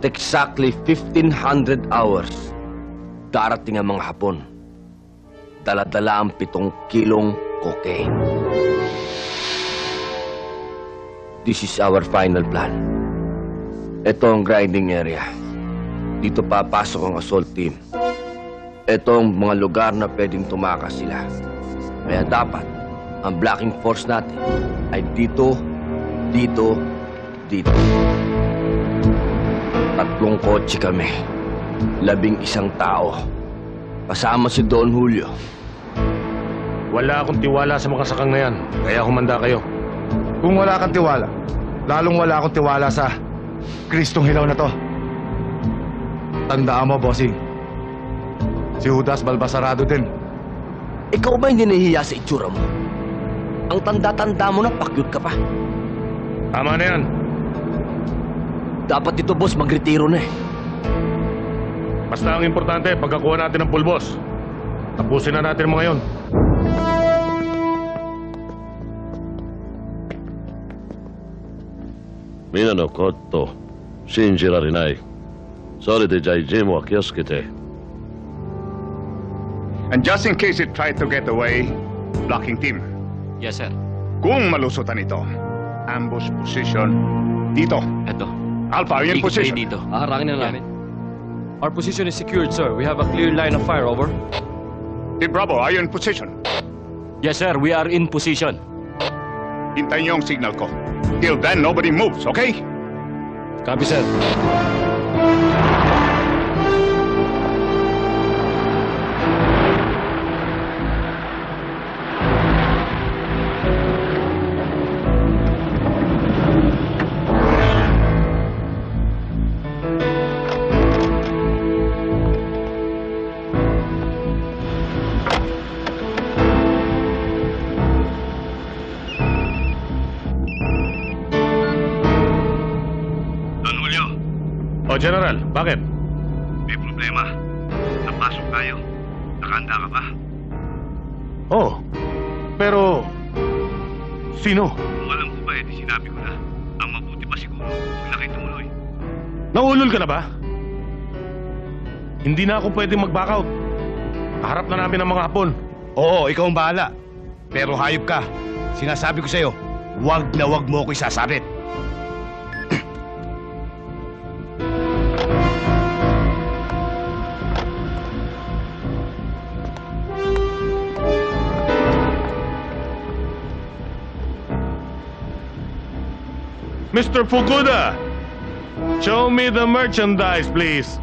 At exactly 1500 hours, darating ang mga Hapon. Dala-dala ang 7 kilong cocaine. This is our final plan. Ito ang grinding area. Dito papasok ang assault team. Ito ang mga lugar na pwedeng tumakas sila. Kaya dapat, ang blocking force natin ay dito, dito, dito. 3 kotse kami. 11 tao. Kasama si Don Julio. Wala akong tiwala sa mga sakang na yan, kaya humanda kayo. Kung wala kang tiwala, lalong wala akong tiwala sa Kristong Hilaw na to. Tandaan mo, bossing. Si Judas Balbasarado din. Ikaw ba hindi nahihiya sa itsura mo? Ang tanda-tanda mo na pakyut ka pa. Tama na yan. Dapat dito, boss, magretiro na eh. Basta ang importante, pagkakuha natin ng pulbos. Tapusin na natin mo ngayon. Mina no kotto, shinjirare nai. Sore de Jaijimo wa kioskete. And just in case it tried to get away, blocking team. Yes, sir. Kung malusutan ito, ambush position dito. Eto. Alpha, are you in Ikot kayo position? dito. Haharangin na namin. Our position is secured, sir. We have a clear line of fire, over. Team Bravo, are you in position? Yes, sir. We are in position. Hintayin niyo ang signal ko. Till then, nobody moves, okay? Copy, sir. O, General, bakit? May problema. Napasok tayo. Nakahanda ka ba? Oh, pero... Sino? Kung alam ko ba, di sinabi ko na. Ang mabuti pa siguro, huwag na kayo tumuloy. Naulol ka na ba? Hindi na ako pwedeng mag-back out. Kaharap na namin ang mga Hapon. Oo, ikaw ang bahala. Pero hayop ka. Sinasabi ko sa'yo, wag na wag mo ako isasabit. Mr. Fukuda, show me the merchandise, please.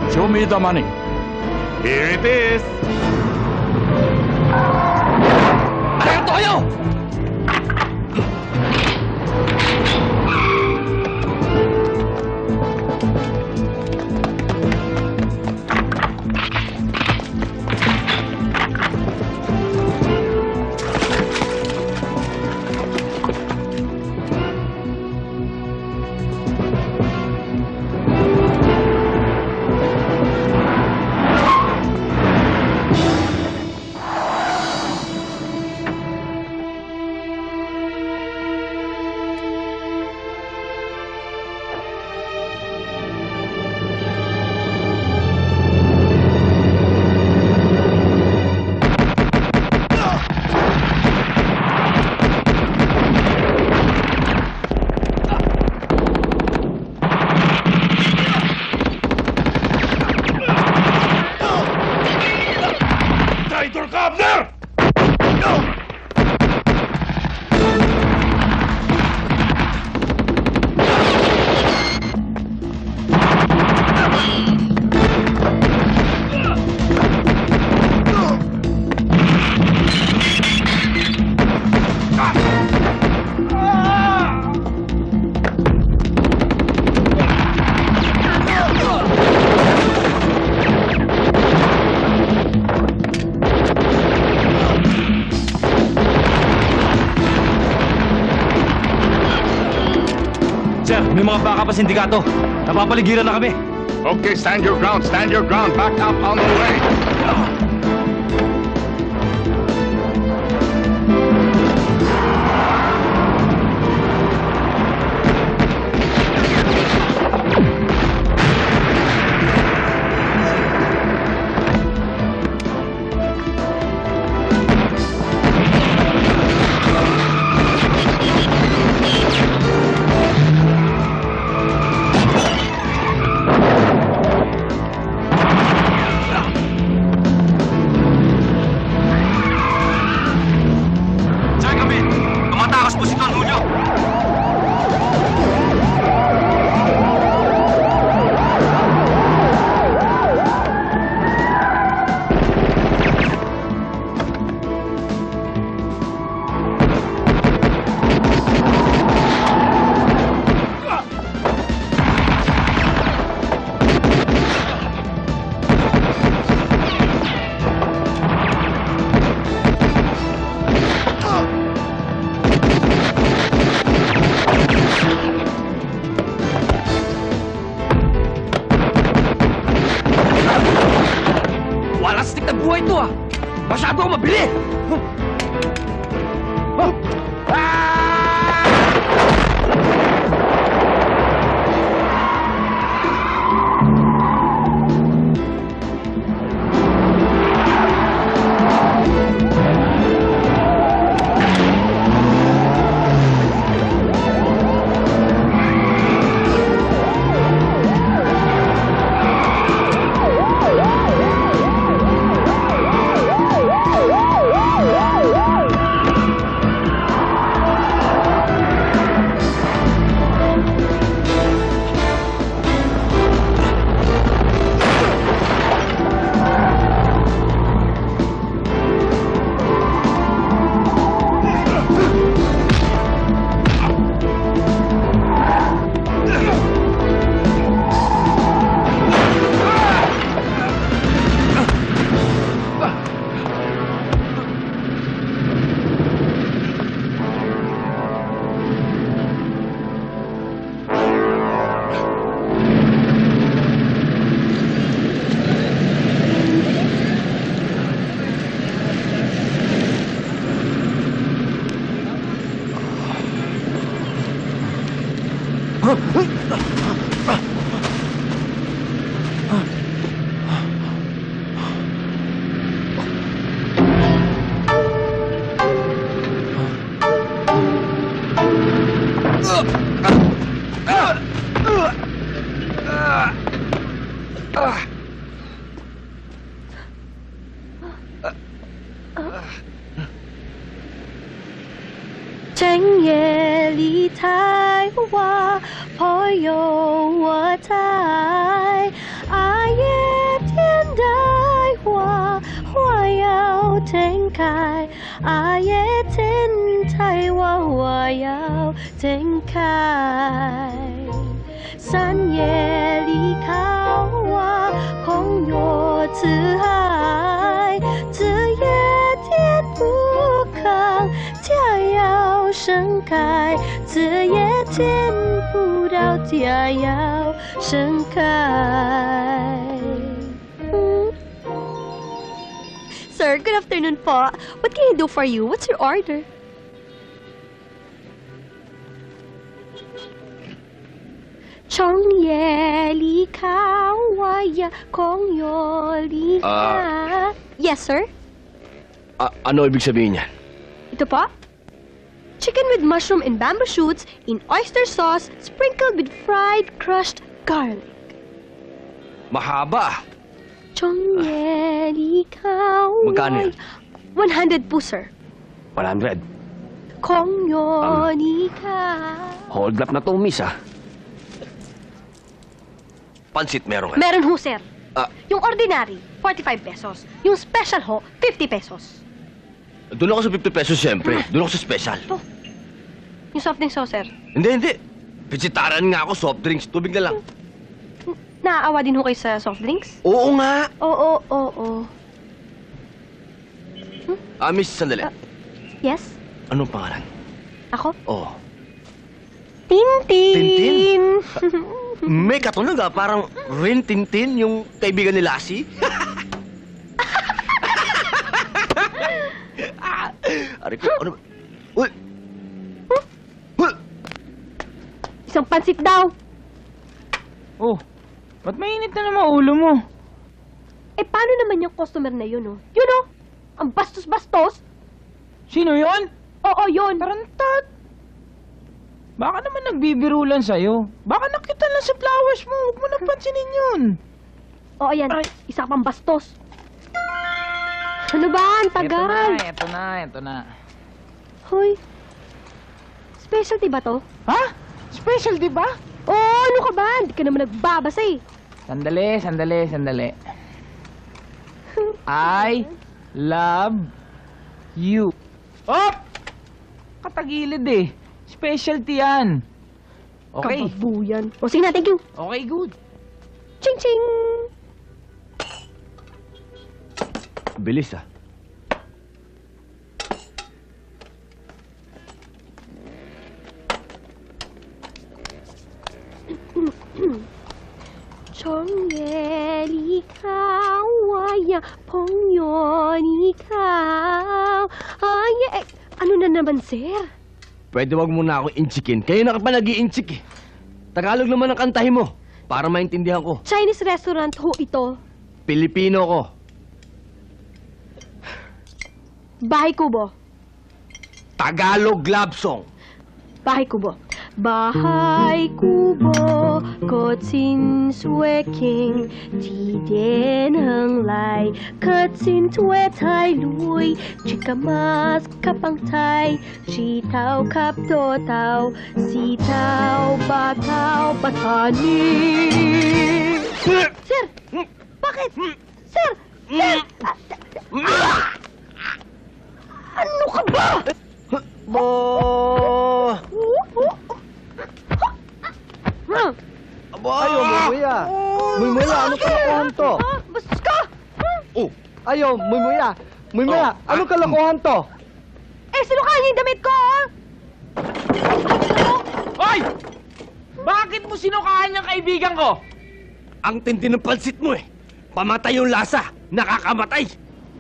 Show me the money. Here it is. Alerto kayo! Sir, may mga baka pa sindikato. Napapaligiran na kami. Okay, stand your ground, stand your ground. Back up on the way. Masyado akong mabili!正夜里太晚，朋友我在，阿夜天的花，花要盛开，阿夜天太晚，花要盛开。山野里靠我，朋友自海，枝叶天不康，家要盛开，枝叶见不到，家要盛开。Sir, good afternoon po. What can I do for you? What's your order? Chong ye li ka wa ya kong yo li ka. Yes, sir? Ano ibig sabihin yan? Ito po? Chicken with mushroom and bamboo shoots in oyster sauce sprinkled with fried crushed garlic. Mahaba. Chong ye li ka wa Magkano yan? 100 po, sir. 100. Kong yo li ka. Hold up na to, miss, ah. Pansit meron ka? Meron ho, sir. Ah. Yung ordinary, 45 pesos. Yung special ho, 50 pesos. Doon ako sa 50 pesos, siyempre. Doon ako sa special. Ito. Yung soft drinks ho, sir. Hindi. Pitsitaran nga ako, soft drinks. Tubig na lang. Naaawa din ho kayo sa soft drinks? Oo nga. Oo. Miss, sandali. Yes? Anong pangalan? Ako? Oh. Tintin! May katunog, ah. Parang Rin Tintin, yung kaibigan ni Lassie. Ari ko, ano ba? Uy! Isang pansit daw. Oh, ba't mainit na naman ulo mo? Eh, paano naman yung customer na yun, oh? Yun, oh! Ang bastos-bastos! Sino yon? Oo, yun! Tarantat! Baka naman nagbibiro lang sa'yo. Baka nakita lang sa flowers mo. Huwag mo nang pansinin yun. Oo, yan. Ay. Isa pang bastos. Ano ba? Ang tagal. Ito na. Hoy. Specialty ba to? Ha? Special, di ba? Oo, ano ka ba? Hindi ka naman nagbabasa eh. Sandali. I love you. Oh! Katagilid eh. Specialty yan. Okay. Kababuyan. O sige na, thank you. Okay, good. Ching-ching! Bilis, ah. 정예리가 와 kawaya kong yon ikaw. Ay, ano na naman, sir? Pwede wag mo na akong inchikin. Kayo na ka pa nag-i-inchik eh. Tagalog naman ang kantahin mo, para maintindihan ko. Chinese restaurant ho ito. Pilipino ko. Bahay kubo. Tagalog love song. Bahay kubo. Bahay kubo, kotsin sweking, ti den heng lai, kotsin tue tai lui, chika mas kapang tai, si tao kap do tao, si tao ba tao batani. Sir! Bakit? Sir! Sir! Ano ka ba? Bo! Aba, ayaw, Mumuya. Mumuya, ano kalokohan to? Bastos ka! Oh! Ayaw, Mumuya. Mumuya, ano kalokohan to? Eh, sinukahan niya yung damit ko, ah! Hoy! Bakit mo sinukahan yung kaibigan ko? Ang tindi ng pansit mo eh. Pamatay yung lasa. Nakakamatay.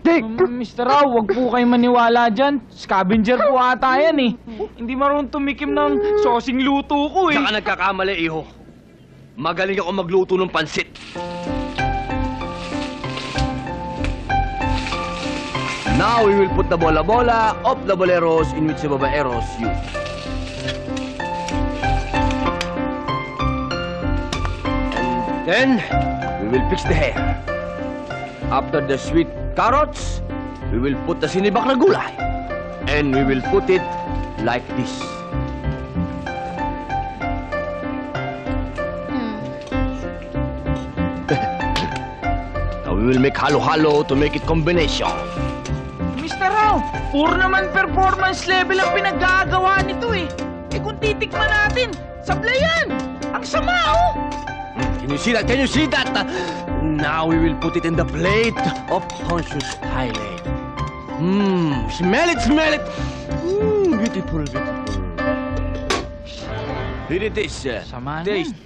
Dick! Mr. Rao, wag po kayo maniwala dyan. Scavenger po ata yan eh. Hindi marunong tumikim ng sosing luto ko eh. Saka nagkakamali, iho. Magaling ako magluto ng pansit. Now we will put the bola-bola of the boleros in which the babaeros use. Then, we will fix the hair. After the sweet carrots, we will put the sinibak na gulay. And we will put it like this. Now we will make halo-halo to make it combination. Mr. Rao, puro naman performance level ang pinaggagawa nito eh. Eh kung titikman natin, sablay yan. Ang sama oh. Can you see that? Can you see that? Now we will put it in the plate of Pontius Pilate. Smell it, smell it. Beautiful, beautiful. Here it is. Sama na. Taste.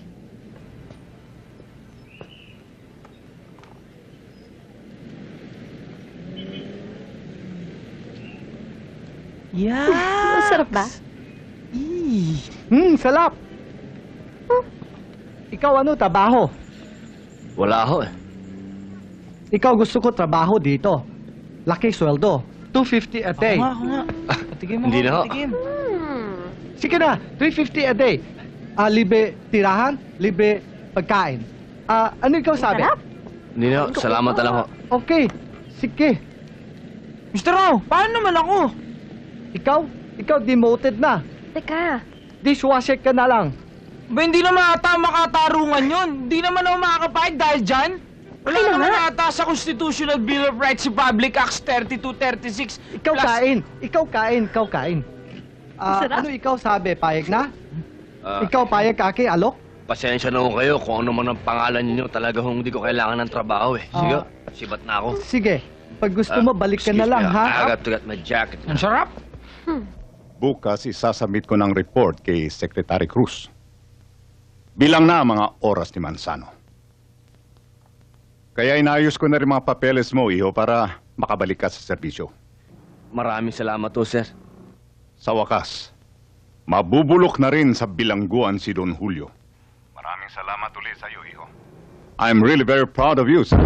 Yeah. Masarap ba? Salap! Ikaw ano, trabaho? Wala ho eh. Ikaw gusto ko trabaho dito. Laki sweldo. $250 a day. Ako nga. Patigim mo. Hindi na ho. Patigim. Sige na, $350 a day. Libre tirahan, libre pagkain. Ano ikaw sabi? Sarap. Hindi na ho. Salamat na lang ho. Okay, sige. Mr. Rao, paano naman ako? Ikaw demoted na. Teka, Dishwasher ka na lang. Ba, hindi naman ata makatarungan yun. Hindi naman ako makakapahig dahil dyan. Wala Ay, naman nga. ata sa Constitutional Bill of Rights Republic Acts 3236. Ikaw plus- kain. Ikaw kain. Masarap. Ano ikaw sabi? Payag na? Ah, Ikaw payag kaki, alok? pasensya na ho kayo kung ano man ang pangalan niyo. Talaga hong hindi ko kailangan ng trabaho eh. Sige, sibat na ako. Sige. Pag gusto mo, balik ka na Excuse lang, me, ha? I got to get my jacket. Ang sarap. Bukas isasubmit ko ng report kay Secretary Cruz. Bilang na ang mga oras ni Manzano. Kaya inayos ko na rin mga papeles mo, iho, para makabalik ka sa serbisyo. Maraming salamat ho, sir. Sa wakas, mabubulok na rin sa bilangguan si Don Julio. Maraming salamat ulit sa iyo, iho. I'm really very proud of you, sir.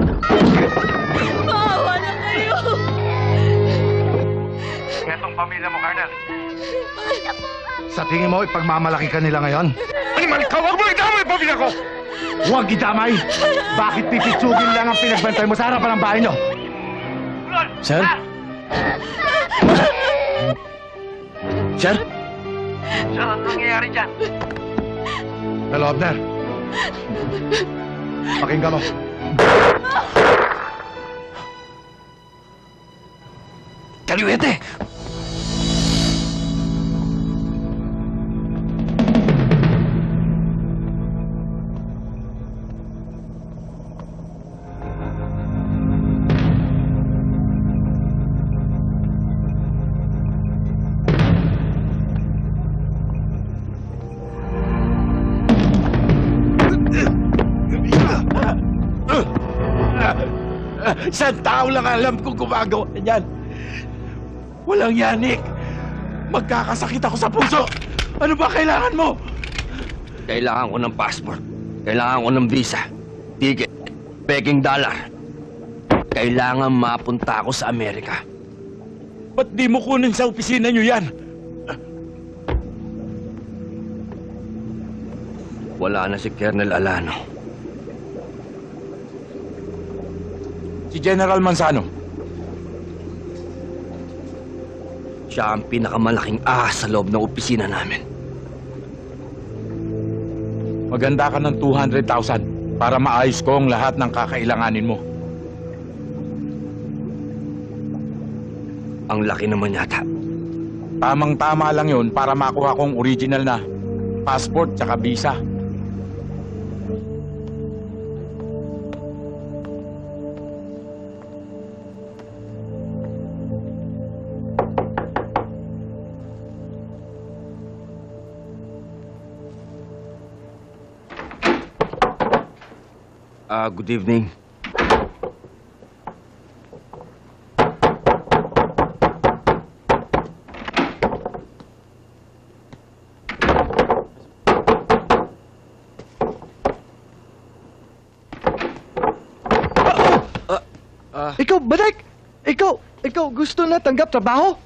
maawa na kayo! Etong pamilya mo, Colonel. Sa tingin mo, ipagmamalaki ka nila ngayon? Animal ka! Huwag mo idamay ang pamilya ko! Huwag idamay! Bakit pipitsugin lang ang pinagbantay mo sa harapan ng bahay nyo? Sir? Sir? Sir, ano nangyayari dyan? Hello, Abner. Pakinggan mo. Kaliwete! Isang tao lang alam kung gumagawa niyan. Walang yanik. Magkakasakit ako sa puso. Ano ba kailangan mo? Kailangan ko ng passport. Kailangan ko ng visa. Ticket. Peking dollar. Kailangan mapunta ako sa Amerika. Ba't di mo kunin sa opisina niyo yan? Wala na si Colonel Alano. Si General Manzano. Siya ang pinakamalaking ahas sa loob ng opisina namin. Maganda ka ng 200,000 para maayos ko ang lahat ng kakailanganin mo. Ang laki naman yata. Tamang-tama lang yun para makuha kong original na passport tsaka visa. Good evening. Ikaw, Badak! Ikaw gusto na tanggap trabaho?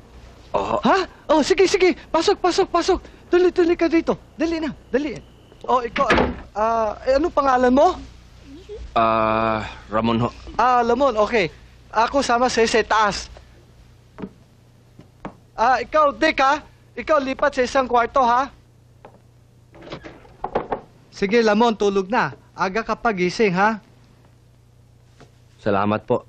Oo. Ha? Oh, sige. Pasok. Tuloy ka dito. Dali na. Oh, ikaw, ano pangalan mo? Ramon ho. Lamon, okay. Ako sama sa taas. Ikaw, Dick, ha? Ikaw, lipat sa isang kwarto, ha? Sige, Lamon, tulog na. Aga ka pagising, ha? Salamat po.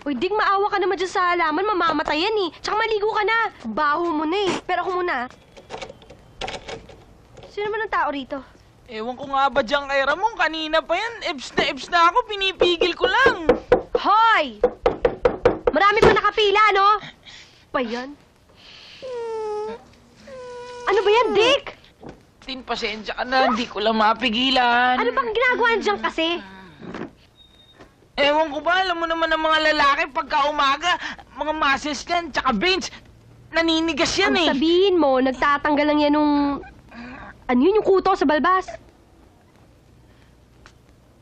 Uy, Dick, maawa ka naman dyan sa halaman. Mamamatay yan eh. Tsaka maligo ka na. Baho mo na eh. Pero ako muna. Sino naman ang tao rito? Ewan ko nga ba dyan kay Ramon? Kanina pa yan. Eps na ako. Pinipigil ko lang. Hoy! Marami pa nakapila, no? Pa yan? Ano ba yan, Dick? Tin, pasensya ka na. Hindi ko lang mapigilan. Ano bang ginagawa dyan kasi? Ewan ko ba, alam mo naman ng mga lalaki pagka umaga, mga muscles yan, tsaka veins, naninigas yan Ang sabihin mo, nagtatanggal lang yan nung... Ano yun, yung kuto sa balbas?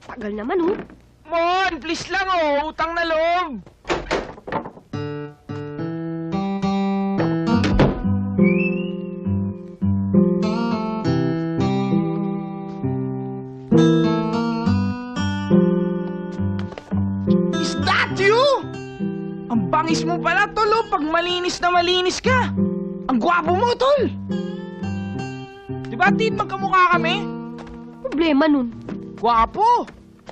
Tagal naman, oh. Mon, please lang, oh, utang na loob. malinis ka. Ang gwapo mo, tol. Di ba, Tin, magkamukha kami? Problema nun. Gwapo.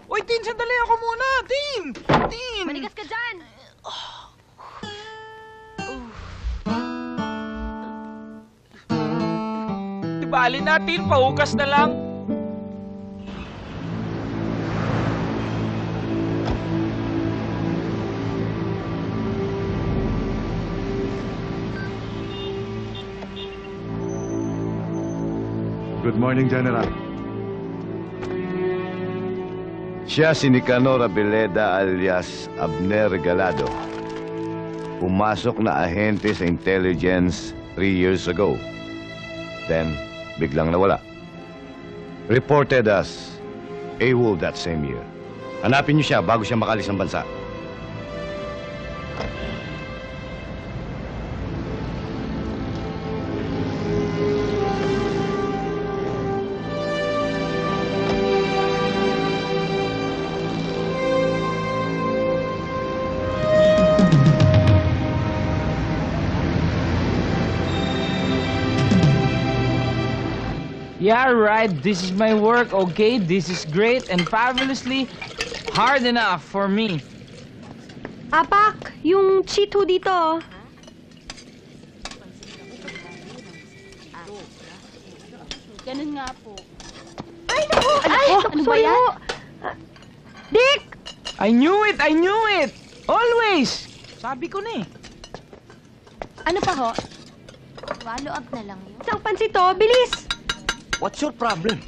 Uy, Tin, sandali ako muna. Tin! Tin! Manigas ka dyan! Di bali natin, pahukas na lang. Good morning, General. Siya si Nicanor Abeleda alias Abner Galado. Pumasok na ahente sa intelligence 3 years ago. Then, biglang nawala. Reported as AWOL that same year. Hanapin niyo siya bago siya makalis ng bansa. Yeah, right. This is my work, okay? This is great and fabulously hard enough for me. Apak, yung cheat ho dito. Ganun nga po. Ay, naku! Ay, ano ba sorry yan? ho. Dick! I knew it! I knew it! Always! Sabi ko na eh. Ano pa ho? Follow up na lang yun. Isang pansit to, bilis! What's your problem?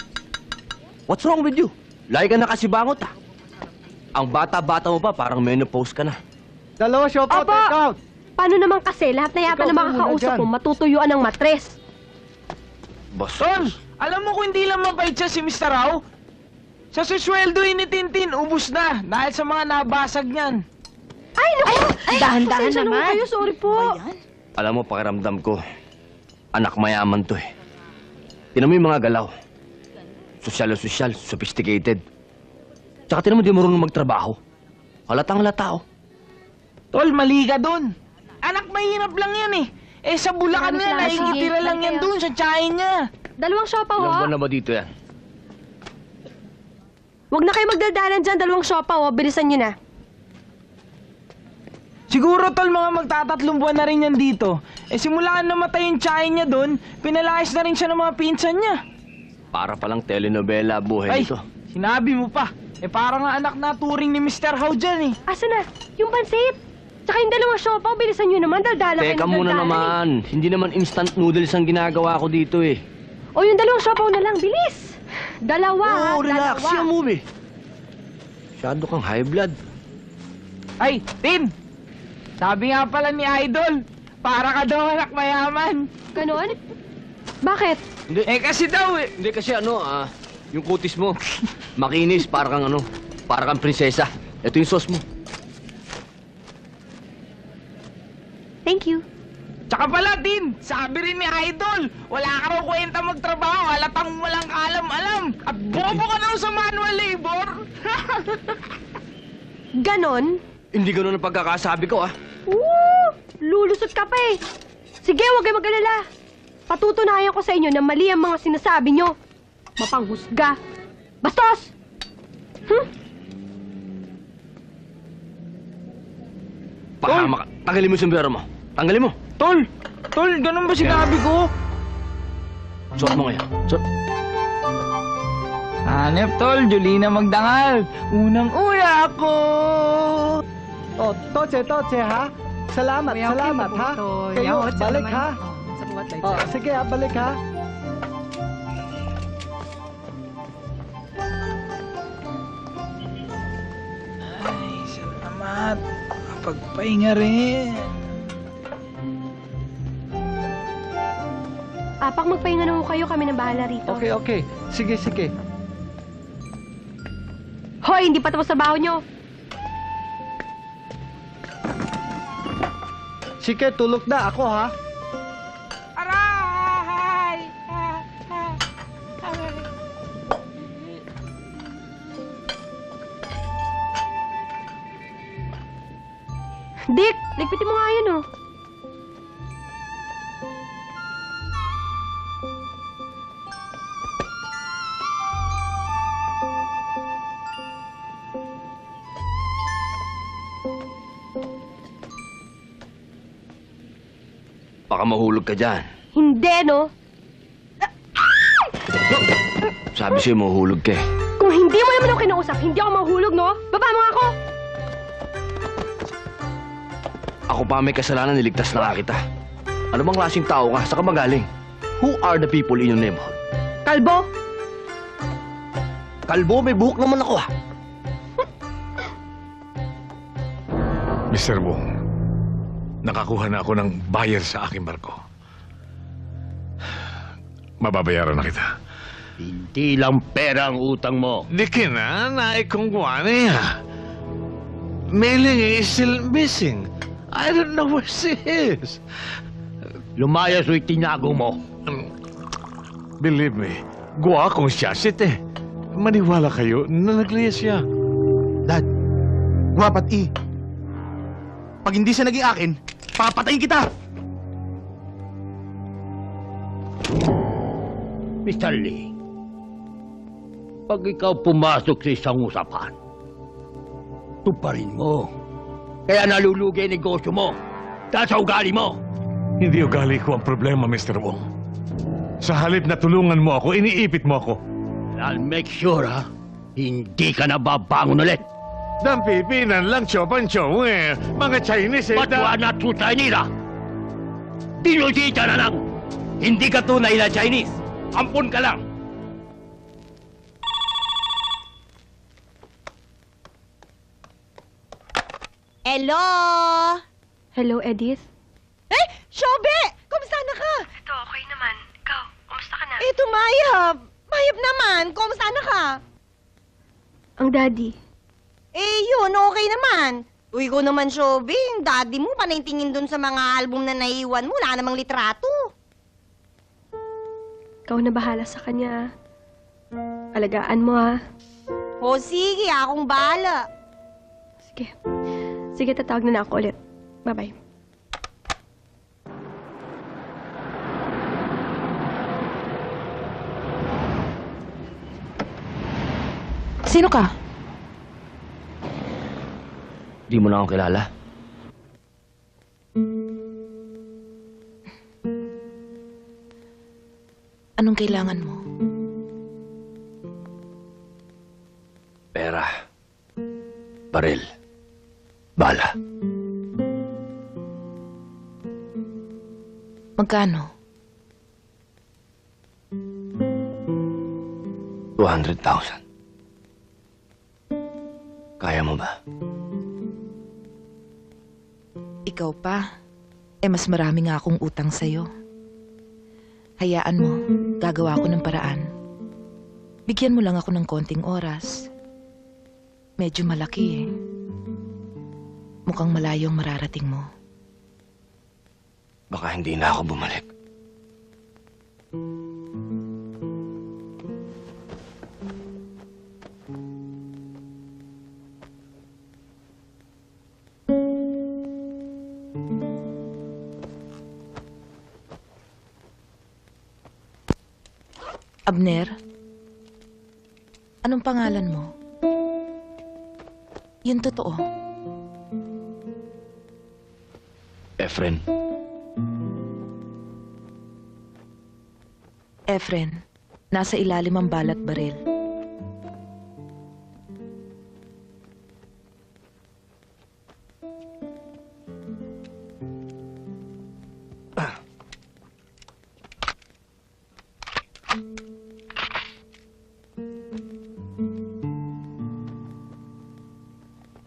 What's wrong with you? Lagi ka na kasi bangot, ah. Ang bata-bata mo pa, parang menopause ka na. Dalawa siya po, Apo! take out. Paano naman kasi lahat na yata Ikaw na muna makakausap dyan. mo matutuyuan ng matres? Boss. Tol, alam mo kung hindi lang mabait siya si Mr. Rao? Sa susweldohin ni Tintin, ubus na dahil sa mga nabasag niyan. Ay, naku! dahan-dahan Pasensya na ho naman. kayo, sorry po. Alam mo, pakiramdam ko, anak mayaman to eh. Tinan mo yung mga galaw. Sosyal, sophisticated. Tsaka tinan mo di marunong magtrabaho. Halatang halata, oh. Tol, mali ka dun. Anak mahirap lang yan eh. Eh sa Bulacan Marami na, sila. nakikitira Sige, lang yan kayo. dun sa tiyahin niya. Dalawang siopaw, Ilang ho. buwan na ba dito yan? Huwag na kayo magdaldalan dyan, dalawang siopaw, ho. Bilisan nyo na. Siguro, tol, mga magtatatlong buwan na rin yan dito. Eh simula namatay yung tiyahin niya dun, pinalayas na rin siya ng mga pinsan niya. Para palang telenovela buhay Ay, nito. sinabi mo pa. Eh parang nga anak na turing ni Mr. Howe dyan eh. Asa na? Yung pansit! Tsaka yung dalawang siopaw, bilisan nyo naman, daldalan kayo Teka ng muna daldalan, naman. Hindi naman instant noodles ang ginagawa ko dito eh. O yung dalawang siopaw na lang, bilis! Dalawa, ha? Oh, relax. Dalawa. Yung movie. Masyado kang high blood. Ay, Tin! Sabi nga pala ni Idol, para ka daw anak mayaman. Ganon? Bakit? Hindi. Eh kasi daw eh. Hindi kasi yung kutis mo, makinis, para kang para kang prinsesa. Ito yung sauce mo. Thank you. Tsaka pala, Tin, sabi rin ni Idol, wala ka raw kwenta magtrabaho, halatang walang kaalam-alam. At bobo ka daw sa manual labor. Ganon? Hindi ganun ang pagkakasabi ko, ah. Lulusot ka pa eh. Sige, huwag kayo mag-alala. Patutunayan ko sa inyo na mali ang mga sinasabi nyo. Mapanghusga. Bastos! Pahamak. Tanggalin mo yung sombrero mo. Tanggalin mo. Tol, ganun ba sinabi ko? Suot mo ngayon. Suot. Hanep, Tol, Julina magdangal. Unang-una ako. Oh, Toche, ha? Salamat, salamat, ha? Kayo, balik, ha? Oh, sige, ha, balik, ha? Ay, salamat. Pagpahinga rin. Apak, magpahinga na ho kayo. Kami na bahala rito. Okay. Sige. Hoy, hindi pa tapos sa baho nyo. Sige, tulog na ako, ha? Aray! Dick, ligpitin mo nga yun, oh. Baka mahulog ka dyan. Hindi, no? Sabi sa'yo, mahulog ka eh. Kung hindi mo naman ako kinausap, hindi ako mahulog, no? Baba mo ako! Ako pa may kasalanan, niligtas na nga kita. Ano bang klaseng tao ka? Saan ka magaling? Who are the people in your neighborhood? Kalbo! Kalbo, may buhok naman ako ah. Mr. Wong, nakakuha na ako ng buyer sa aking barko. Mababayaran na kita. Hindi lang pera ang utang mo. Di kina, naikong guwane ha. Mailing is still missing. I don't know where she is. Lumayas o itinago mo. Believe me, guwa kung siya site. Maniwala kayo na nagliya siya. Dad, guwapat Pag hindi siya naging akin, papatayin kita! Mr. Lee, pag ikaw pumasok sa isang usapan, tuparin mo. Kaya nalulugi ang negosyo mo dahil sa ugali mo. Hindi ugali ko ang problema, Mr. Wong. Sa halip na tulungan mo ako, iniipit mo ako. I'll make sure, hindi ka na babangon ulit. Dampipinan lang, Chow eh. Mga Chinese eh. But you are not true Chinese, Dinodita na lang. Hindi ka tunay na Chinese. Ampun ka lang. Hello? Hello, Edith? Eh, Shobe! Kumusta na ka? Ito, okay naman. Ikaw, kumusta ka na? Ito, Mayab. Mayab naman. Kumusta na ka? Ang daddy. Eh, yun, okay naman. Uy, ko naman, Shobe, yung daddy mo, panaytingin dun sa mga album na naiwan mo, wala namang litrato. Ikaw na bahala sa kanya. Alagaan mo, ha? O sige, akong bahala. Sige. Sige, tatawag na ako ulit. Bye-bye. Sino ka? Di mo na ako kilala. Anong kailangan mo? Pera. Baril. Bala. Magkano? 200,000. Kaya mo ba? Ikaw pa? Eh, mas marami nga akong utang sa'yo. Hayaan mo, gagawa ko ng paraan. Bigyan mo lang ako ng konting oras. Medyo malaki eh. Mukhang malayo ang mararating mo. Baka hindi na ako bumalik. Abner? Anong pangalan mo? Yun totoo. Efren. Efren, nasa ilalim ang balat baril.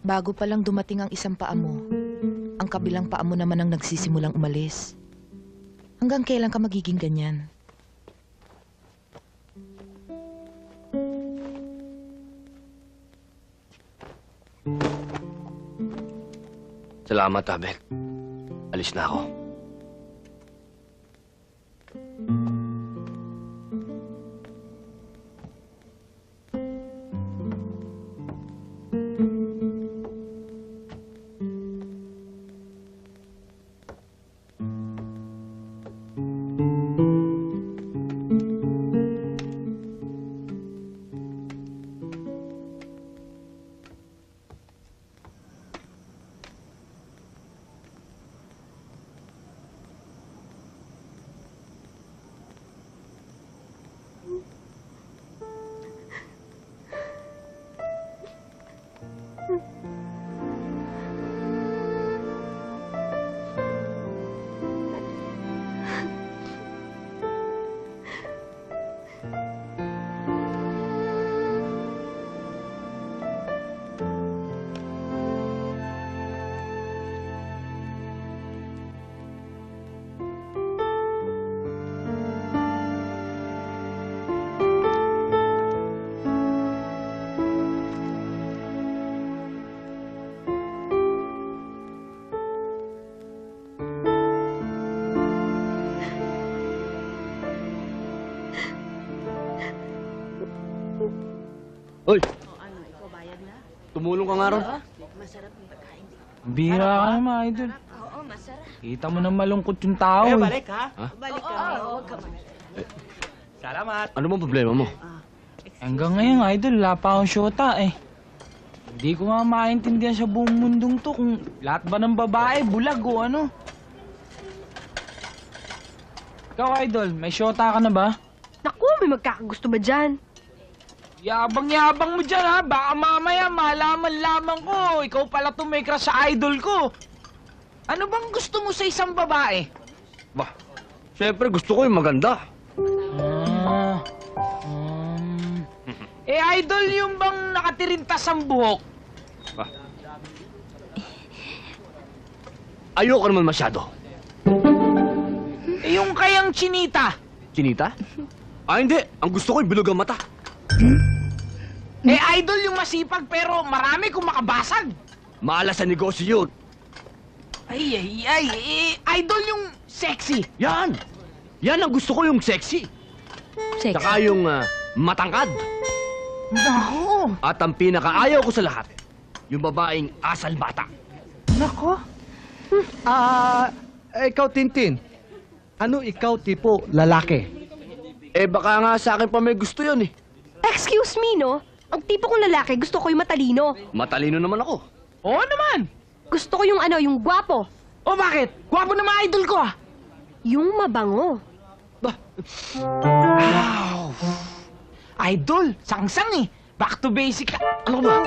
Bago pa lang dumating ang isang paa mo, ang kabilang paa mo naman ang nagsisimulang umalis. Hanggang kailan ka magiging ganyan? Salamat, Abel. Alis na ako. Hoy! Tumulong ka nga ron. Bira ka naman, idol. Kita mo na malungkot yung tao eh. Balik ha? Balik kami. Salamat. Ano bang problema mo? Hanggang ngayon, idol, wala pa akong syota eh. Hindi ko nga maintindihan sa buong mundong to kung lahat ba ng babae, bulag o ano. Ikaw, idol, may syota ka na ba? Naku, may magkakagusto ba dyan? Yabang-yabang mo dyan, ha? Baka mamaya malaman lamang ko. Ikaw pala to may crush sa idol ko. Ano bang gusto mo sa isang babae? Bah, syempre gusto ko yung maganda. Idol yung bang nakatirintas ang buhok? Ayoko naman masyado. Yung kayang chinita? Chinita? Hindi. Ang gusto ko yung bilog ang mata. Idol yung masipag pero marami kung makabasag. Maalas sa negosyo yun. Idol yung sexy. Yan! Yan ang gusto ko yung sexy. Sexy? Saka yung matangkad. Nako! At ang pinakaayaw ko sa lahat, yung babaeng asal bata. Nako! Ikaw, Tintin. Ano ikaw tipo lalaki? Baka nga sa akin pa may gusto yun eh. Excuse me, no? Ang tipo kong lalaki, gusto ko yung matalino. Matalino naman ako. Oo naman! Gusto ko yung yung gwapo. O bakit? Gwapo na mga idol ko ah! Yung mabango. Wow! Idol, sangsang eh. Back to basic ka. Ano ba?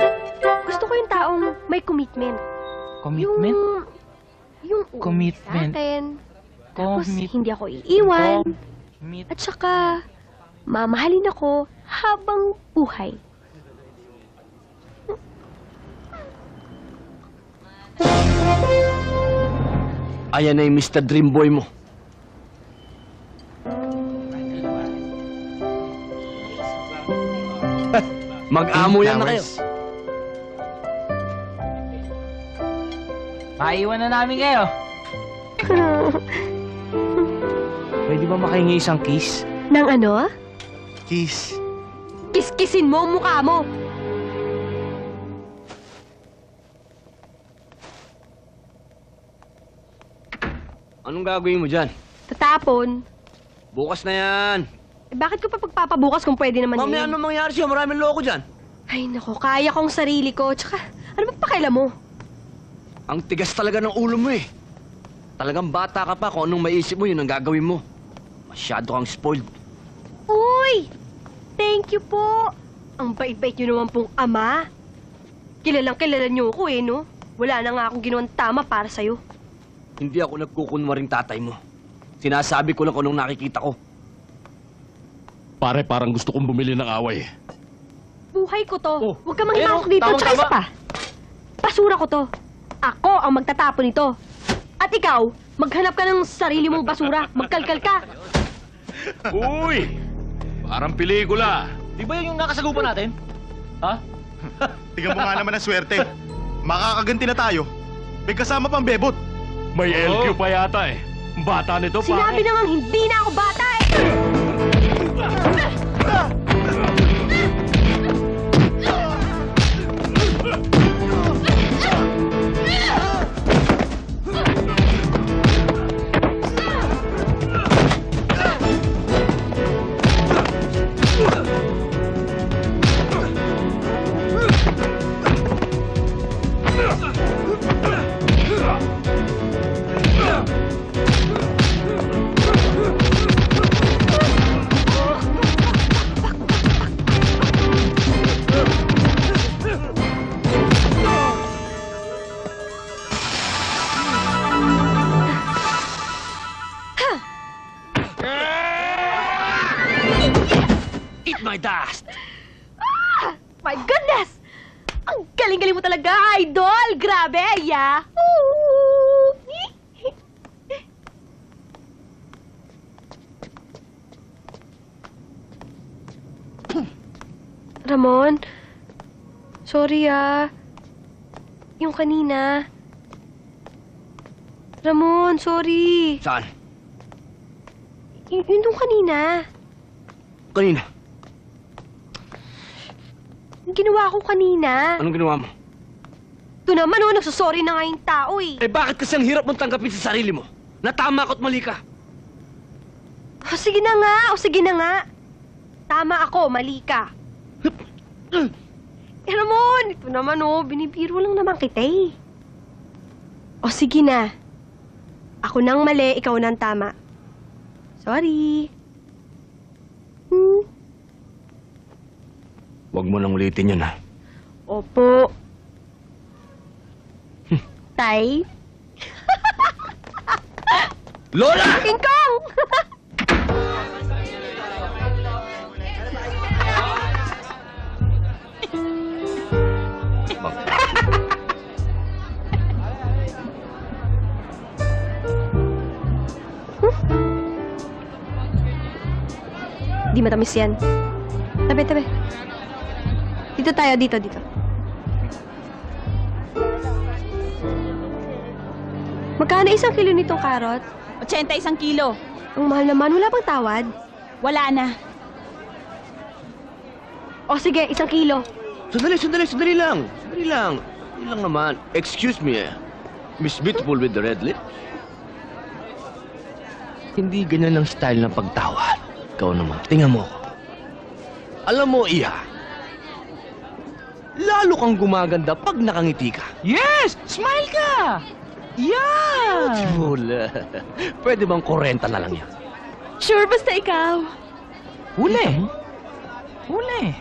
Gusto ko yung taong may commitment. Commitment? Yung Commitment. sa akin. Tapos Commit. hindi ako iiwan. Commit. At saka, mamahalin ako habang buhay. Ayan na yung Mr. Dreamboy mo. Mag-amo yan na kayo. Maiwan na namin kayo. Pwede ba makahingi isang kiss? Nang ano? Kiss. Kiskisin mo ang mukha mo. Anong gagawin mo dyan? Tatapon. Bukas na yan. Bakit ko pa pagpapabukas kung pwede naman Mamaya yun? ano mangyari sa'yo? Maraming loko dyan. Ay, nako, kaya kong sarili ko. Tsaka, ano ba pakialam mo? Ang tigas talaga ng ulo mo eh. Talagang bata ka pa kung anong maisip mo, yun ang gagawin mo. Masyado kang spoiled. Uy! Thank you po. Ang bait-bait nyo naman pong ama. Kilalang kilala nyo ako eh, no? Wala na nga akong ginawang tama para sa'yo. Hindi ako nagkukunwaring tatay mo. Sinasabi ko lang kung anong nakikita ko. Pare, parang gusto kong bumili ng away. Buhay ko to. Oh, Huwag ka manghimawak dito. tama, Tsaka isa tama. pa. Basura ko to. Ako ang magtatapon nito. At ikaw, maghanap ka ng sarili mong basura. Magkalkal ka. Uy! Parang pelikula. Di ba yun yung nakasagupan natin? Ha? Tingnan mo nga naman ang swerte. Makakaganti na tayo. May kasama pang bebot. May LQ pa yata eh. Bata nito, Sinabi na nga hindi na ako bata eh. Eat my dust! Ah! My goodness! Ang galing-galing mo talaga, idol! Grabe, ya! Ramon, sorry yung kanina. Ramon, sorry. Saan? Yun nung kanina. Kanina. Yung ginawa ko kanina. Anong ginawa mo? Ito naman, oh, nagsasorry na nga yung tao eh. Eh bakit kasi ang hirap mong tanggapin sa sarili mo? Natama ko at mali ka. O sige na nga, o sige na nga. Tama ako, mali ka. Alam mo, ito naman oh, binibiro lang naman kita eh. O sige na. Ako nang mali, ikaw nang tama. Sorry. Huwag mo nang ulitin yun, ha? Opo. Tay? Lola! King Kong! Di matamis yan. Tabi, tabi. Dito tayo, dito. Magkano isang kilo nitong karot? 81 kilo. Ang mahal naman, wala bang tawad? Wala na. O sige, 1 kilo. Sandali lang. Sandali lang naman. Excuse me, Miss Beautiful with the red lips? Hindi ganyan ang style ng pagtawad. Ikaw naman, tingnan mo ako. Alam mo, Iha, lalo kang gumaganda pag nakangiti ka. Yes! Smile ka! Yeah! Wala. Pwede bang 40 na lang yan? Sure, basta ikaw. Huli! Huli!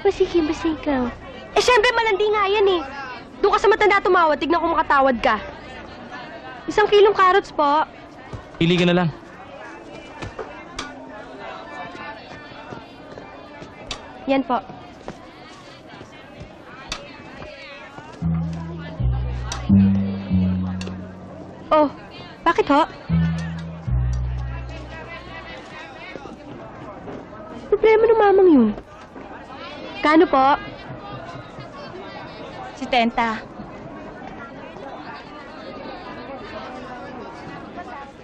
Sige, basta ikaw. Eh, syempre, malandi nga yan eh. Doon ka sa matanda tumawad, tignan kung makatawad ka. 1 kilong carrots po. Pili ka na lang. Yan po. Oh, bakit ho? Problema ng mamang yun. Kano po? 70.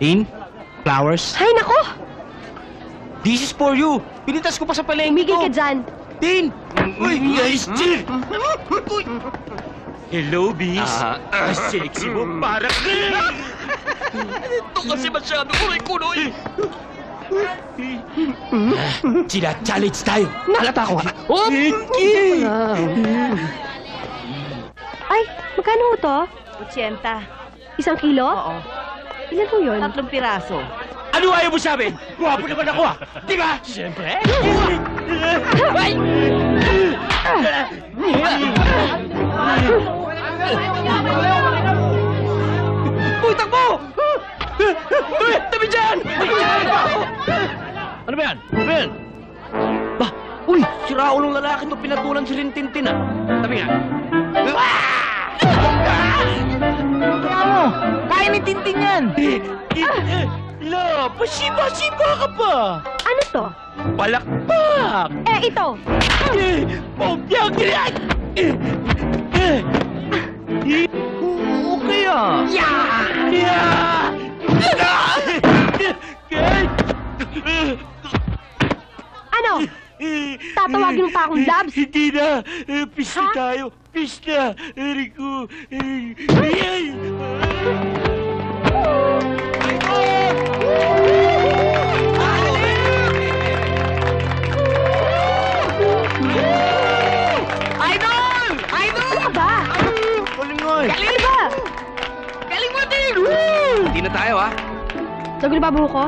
Tin? Flowers? Hay, nako! This is for you! Pinitas ko pa sa palengke Umigil ko! ka dyan. Tin! Uy, guys, Tin! Hello, Bis! Sexy mo, parang... Ito kasi masyado kunoy-kunoy! Sila, challenge tayo! Nalata ko ha? Oh, Pinky! Ay, magkano ho to? 80. 1 kilo? Oo. Ilan ho yun? 3 piraso. Ano ayaw mo sa amin? Guwapo naman ako ah! Di ba? Siyempre! Ay! Uy, takbo! Uy, tabi dyan! Ano ba yan? Ano ba yan? Ba, uy, si Raulong lalaki to pinatulan si Rintintin ah. Tabi nga. Bravo! Kaya ni Tintin yan! La, pasiba-siba ka pa! Ano to? Palakpak! Eh, ito. Popyang ganyan! Okay ah. Ano? Tatawagin mo pa akong Labs? Hindi na! Pista tayo! Pista! Rico! Idol! Idol! Ano ba? Kulingoy. Ano ba? Galing mo din! Hindi na tayo ah. Sagot na ba buho ko?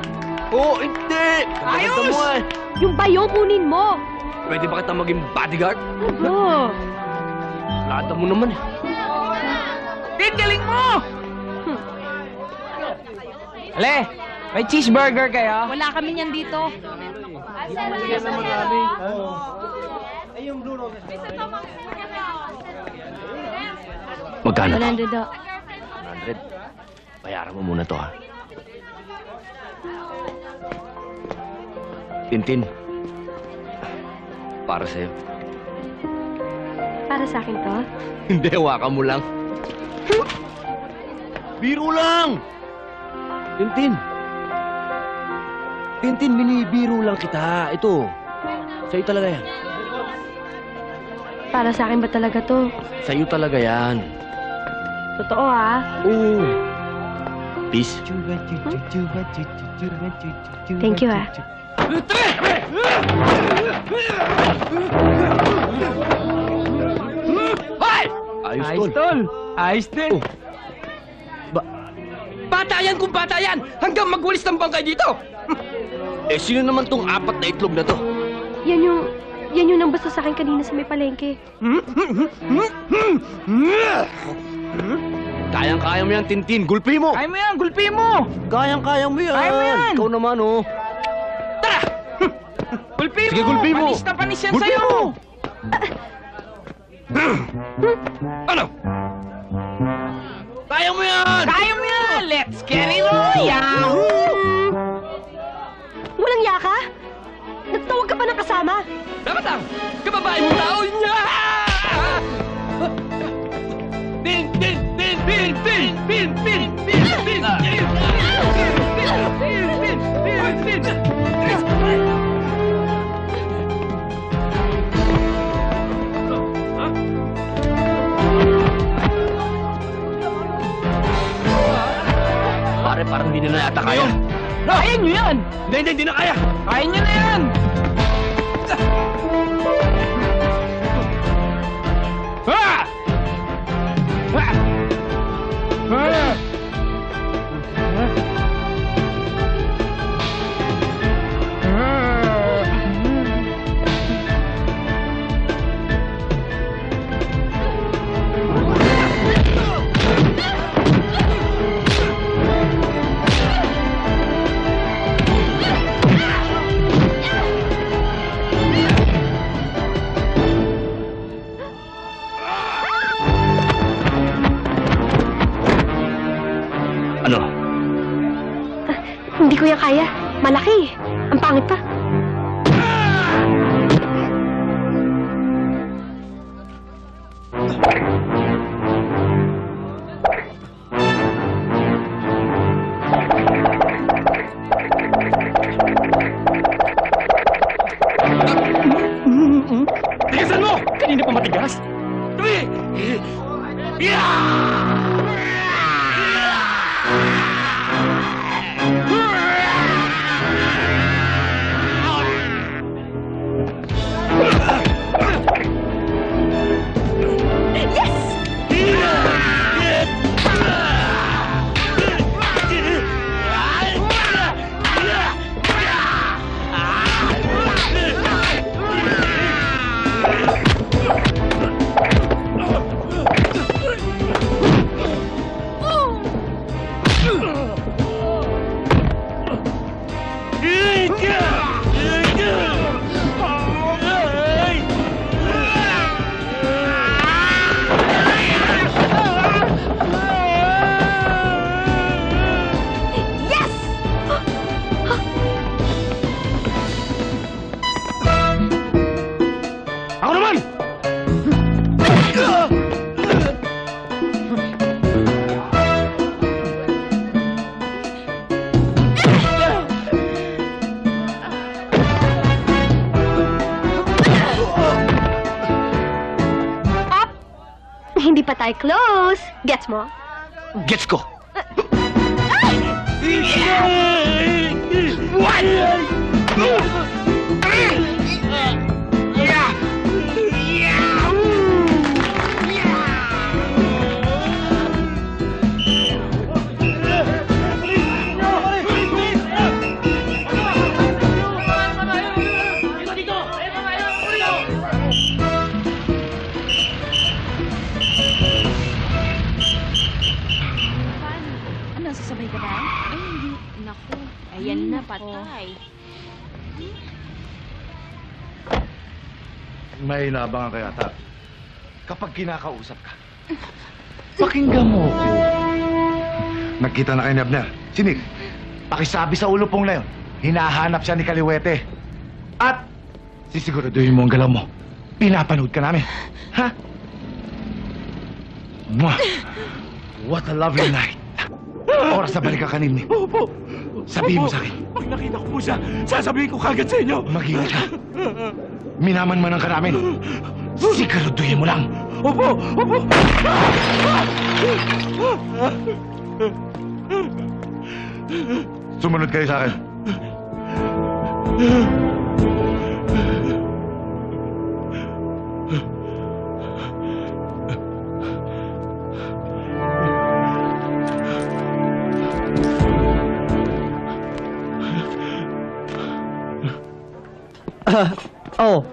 Oo, hindi. Ayos! Pakita mo ah. Yung bayong kunin mo. Pwede ba kita maging bodyguard? Oo. Lada mo naman eh. Tin, galing mo! Ale, may cheeseburger kayo? Wala kami niyan dito. Magkano? 100 do. 100. Bayaran mo muna to ha. Tintin. Para sa'yo. Para sa akin to? Hindi, hawakan mo lang. Biro lang! Tintin. Tintin, binibiro lang kita. Ito. Sa'yo talaga yan. Para sa akin ba talaga to? Sa'yo talaga yan. Totoo ha? Oo. Peace. Thank you ha. Hoy! Ayos, Ayos, tol. tol. Ayos din. Bata yan kung bata yan! Hanggang magwalis ng bangkay dito! Eh, sino naman tong apat na itlog na to? Yan yung nang basta sa akin kanina sa may palengke. Kayang-kaya mo yan, Tintin. Gulpi mo! Kaya mo yan, gulpi mo! Kayang-kaya mo yan! Kaya mo yan! Ikaw naman, oh. Tara! Gulpi Sige, mo! gulpi mo! Panis na panis yan Gulpi sa'yo! mo! Ano? Kaya mo yan! Kaya mo yan! Let's get it on! Yahoo! Walang yaka? Nagtawag ka pa ng kasama? Dapat lang! Kababae mo tao niya! Bin! Bin! Bin! Bin! Bin! Bin! Bin! Bin! Bin! Pare, parang hindi na yata kaya. Kaya nyo yan! Hindi na kaya! Kaya nyo na yan! Ah! Ah! Ah! Ano? Hindi ko yan kaya. Malaki. Ang pangit pa. Tigasan mo! Kanina pa matigas? Ako naman! Hindi pa tayo close. Gets mo? Gets ko! Ano, sasabay ka ba? Ay, hindi. Naku. Ayan na, patay. May inabangan ka yata. Kapag kinakausap ka, pakinggan mo ko. Nagkita na kayo ni Abner. Sinig, pakisabi sa ulo pong na yun. Hinahanap siya ni Kaliwete. At sisiguraduhin mo ang galaw mo. Pinapanood ka namin. Ha? Mwah! What a lovely night. Oras na balik ka kanini. Opo. Sabihin mo sa akin. Pag nakita ko po siya, sasabihin ko kagad sa inyo. Mag-ingat ka. Minaman-manang ka namin. Siguraduhin mo lang. Opo! Opo! Sumunod kayo sa akin.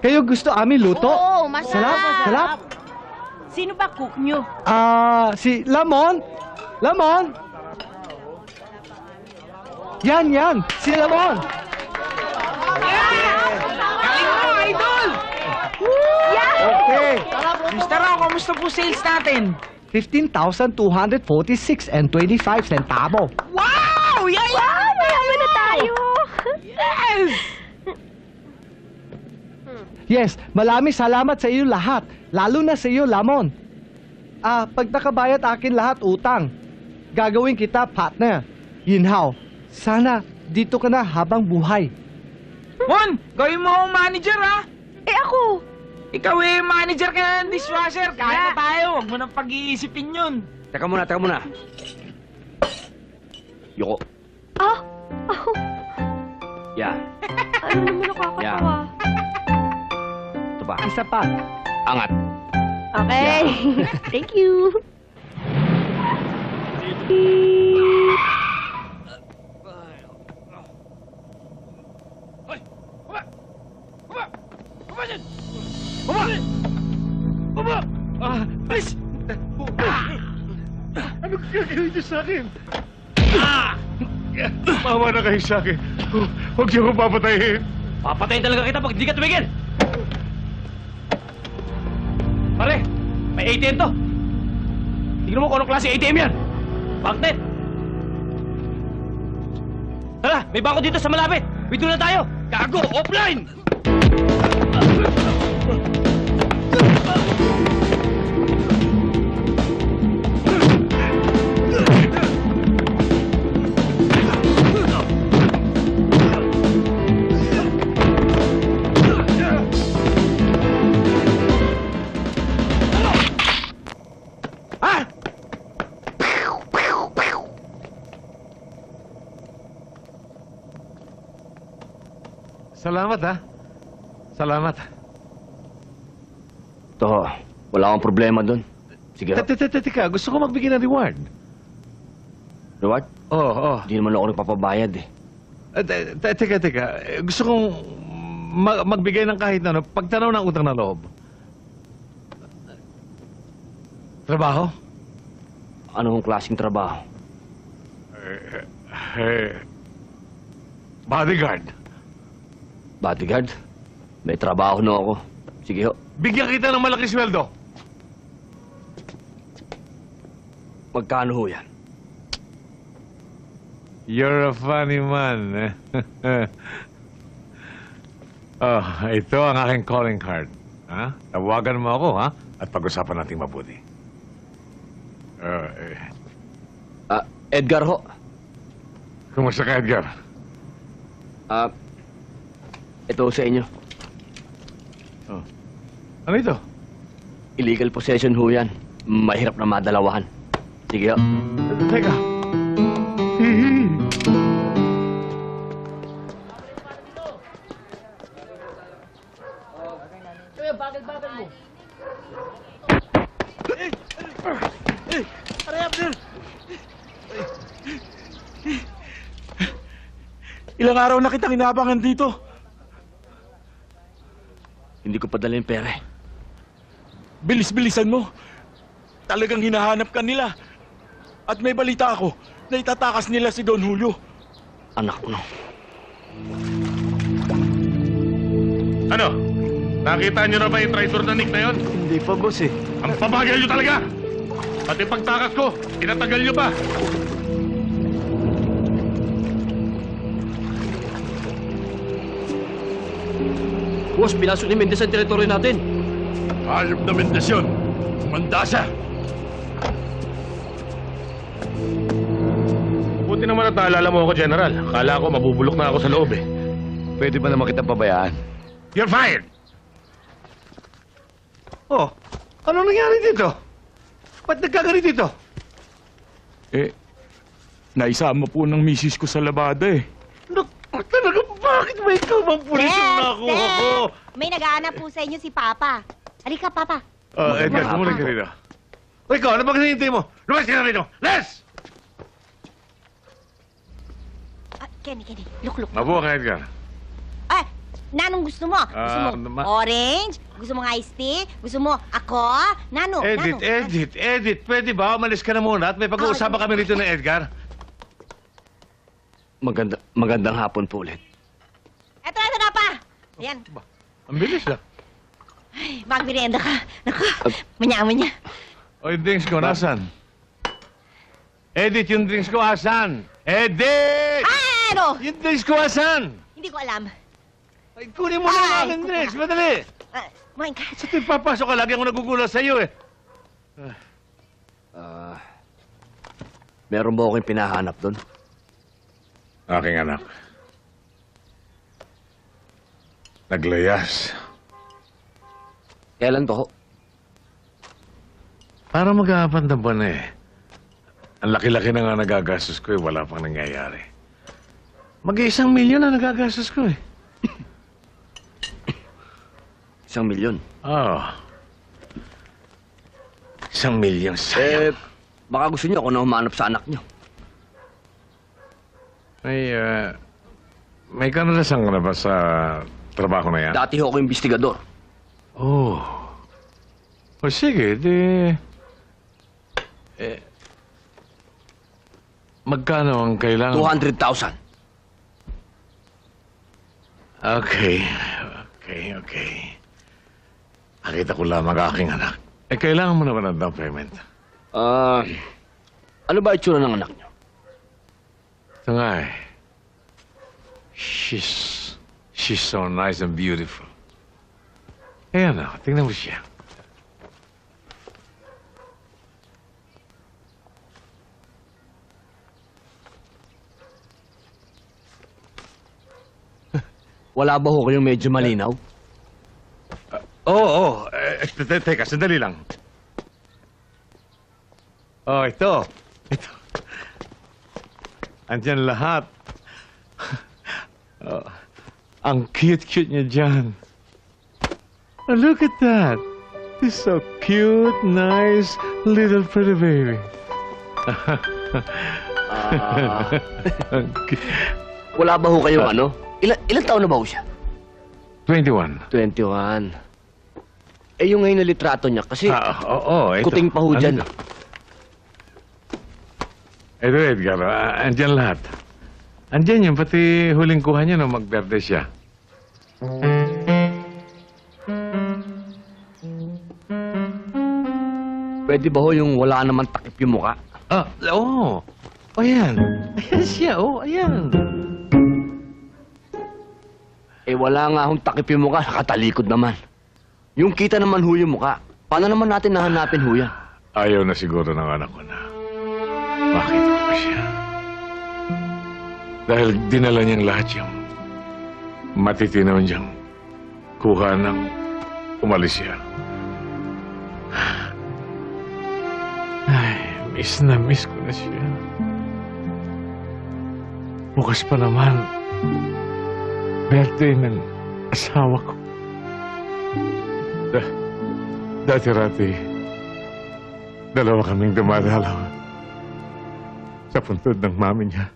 Kayo gusto amin luto? Oo, masarap. Sarap. Sino ba cook nyo? Si Lamon. Lamon. Yan. Si Lamon. Galing mo, idol! Okay. Mr. Ro, kamusta po sales natin? 15,246 and 25 centavo. Wow! Yan! Wow! Mayaman na tayo! Yes! Yes, maraming salamat sa iyo lahat. Lalo na sa iyo, Lamon. Pag nakabayad akin lahat utang, gagawin kita partner. Yinhaw, sana dito ka na habang buhay. Mon, gawin mo akong manager, ha? Eh ako! Ikaw manager ka na ng dishwasher. Kaya na tayo. Huwag mo nang pag-iisipin yun. Teka muna. Yoko. Ah! Yeah. Ano naman nakakatawa? Yeah. Ito pa. Isa pa. Angat. Okay. Thank you. Please! Ano gagawin niyo sa akin? Mawa na kayo sa akin. Huwag niyo ko papatayin. Papatayin talaga kita pag di ka tumigil! Pare, may ATM to. Tignan mo kung anong klase ATM yan. Bakit? Tara, may bangko dito sa malapit. Withdraw na tayo. Gago, offline! Salamat, ha? Salamat. Ito, wala akong problema doon. Sige. Teka, gusto ko magbigay ng reward. Reward? Oo. Hindi naman ako nagpapabayad eh. Teka. Gusto kong magbigay ng kahit ano, pagtanaw ng utang na loob. Trabaho? Anong klaseng trabaho? Bodyguard. Bodyguard? May trabaho na ako. Sige ho. Bigyan kita ng malaking sweldo. Magkano ho yan? You're a funny man. Ito ang aking calling card. Ha? Tawagan mo ako, ha? At pag-usapan natin mabuti. Edgar ho. Kumusta ka, Edgar? Ito sa inyo. Ano ito? Illegal possession ho yan. Mahirap na madalawahan. Sige ho. Teka. Bakit mo? Aray, Abner! Ilang araw na kitang inaabangan dito. Hindi ko padala yung pera eh. Bilis-bilisan mo. Talagang hinahanap ka nila. At may balita ako na itatakas nila si Don Julio. Anak no. Ano? Nakita niyo na ba yung traitor na Nick na yun? Hindi pa, boss eh. Ang pabagal niyo talaga! Pati pagtakas ko, tinatagal niyo pa! Boss, pinasok ni Mendez ang teritoryo natin. Hayop na Mendez yun! Umanda siya! Buti naman at naalala mo ako, General. Akala ko mabubulok na ako sa loob eh. Pwede ba naman kita pabayaan? You're fired! Oh, ano nangyari dito? Ba't nagkagalit dito? Naisama po ng misis ko sa labada eh. Talaga, bakit ba ikaw bang pulis ang nakuha ko? May nag-aanap po sa inyo si Papa. Halika, Papa. Edgar, tumuloy ka rito. O ikaw, ano bang hinihintay mo? Lumas ka na rito! Les! Kenny, look. Mabuha ka, Edgar. Nanong gusto mo? Gusto mo orange? Gusto mo iced tea? Gusto mo ako? Nano? Edit. Pwede ba? Umalis ka na muna at may pag-uusapan kami rito ng Edgar. Magandang hapon po ulit. Eto na pa! Ayan. Ang bilis ah. Ay, magmerienda ka. Naku, manya. O, yung drinks ko, nasan? Edit, yung drinks ko, asan? Edit! Ano? Yung drinks ko, asan? Hindi ko alam. Ay, kunin mo na ang aking drinks, madali! Kumain ka. Sa tuwing papasok ka, lagi ako nagugulat sa iyo eh. Meron ba akong pinahanap doon? Aking anak. Naglayas. Kailan to ho? Para mag-aapat na buwan eh. Ang laki-laki na nga nagagastos ko eh, wala pang nangyayari. Mag-1 milyon na nagagastos ko eh. 1 milyon? Oo. 1 milyon, sayang. Baka gusto niyo ako na humanap sa anak niyo. May karanasan ka na ba sa trabaho na yan? Dati ho ako investigador. Oh. O sige, magkano ang kailangan? 200,000. Okay. Nakita ko lamang aking anak. Kailangan mo naman ng down payment. Ano ba itsura ng anak niyo? Ito nga eh. She's so nice and beautiful. Ayan o, tingnan mo siya. Wala ba ho kayong medyo malinaw? Oo. Teka, sandali lang. Oh, ito. Andyan lahat. Ang cute-cute niya dyan. Oh, look at that. This is so cute, nice, little pretty baby. Wala ba ho kayong ano? Ilan taon na ba ho siya? 21. 21. Yung ngayon na litrato niya, kasi ito. kuting pa ho dyan. Ito, Edgar, andyan lahat. Andyan yun, pati huling kuha niya nung magberde siya. Pwede ba ho yung wala naman takip yung muka? Oo. Ayan. Ayan siya, ayan. Wala nga hong takip yung mukha, nakatalikod naman. Yung kita naman ho yung mukha. Paano naman natin nahanapin ho yan? Ayaw na siguro ng anak ko na. Makita ko pa siya. Dahil dinala niyang lahat yung matitinaw niyang kuha ng umalis siya. Ay, miss ko na siya. Bukas pa naman. Birthday ng asawa ko. Dati-rati, 2 kaming dumadalaw sa puntod ng mami niya.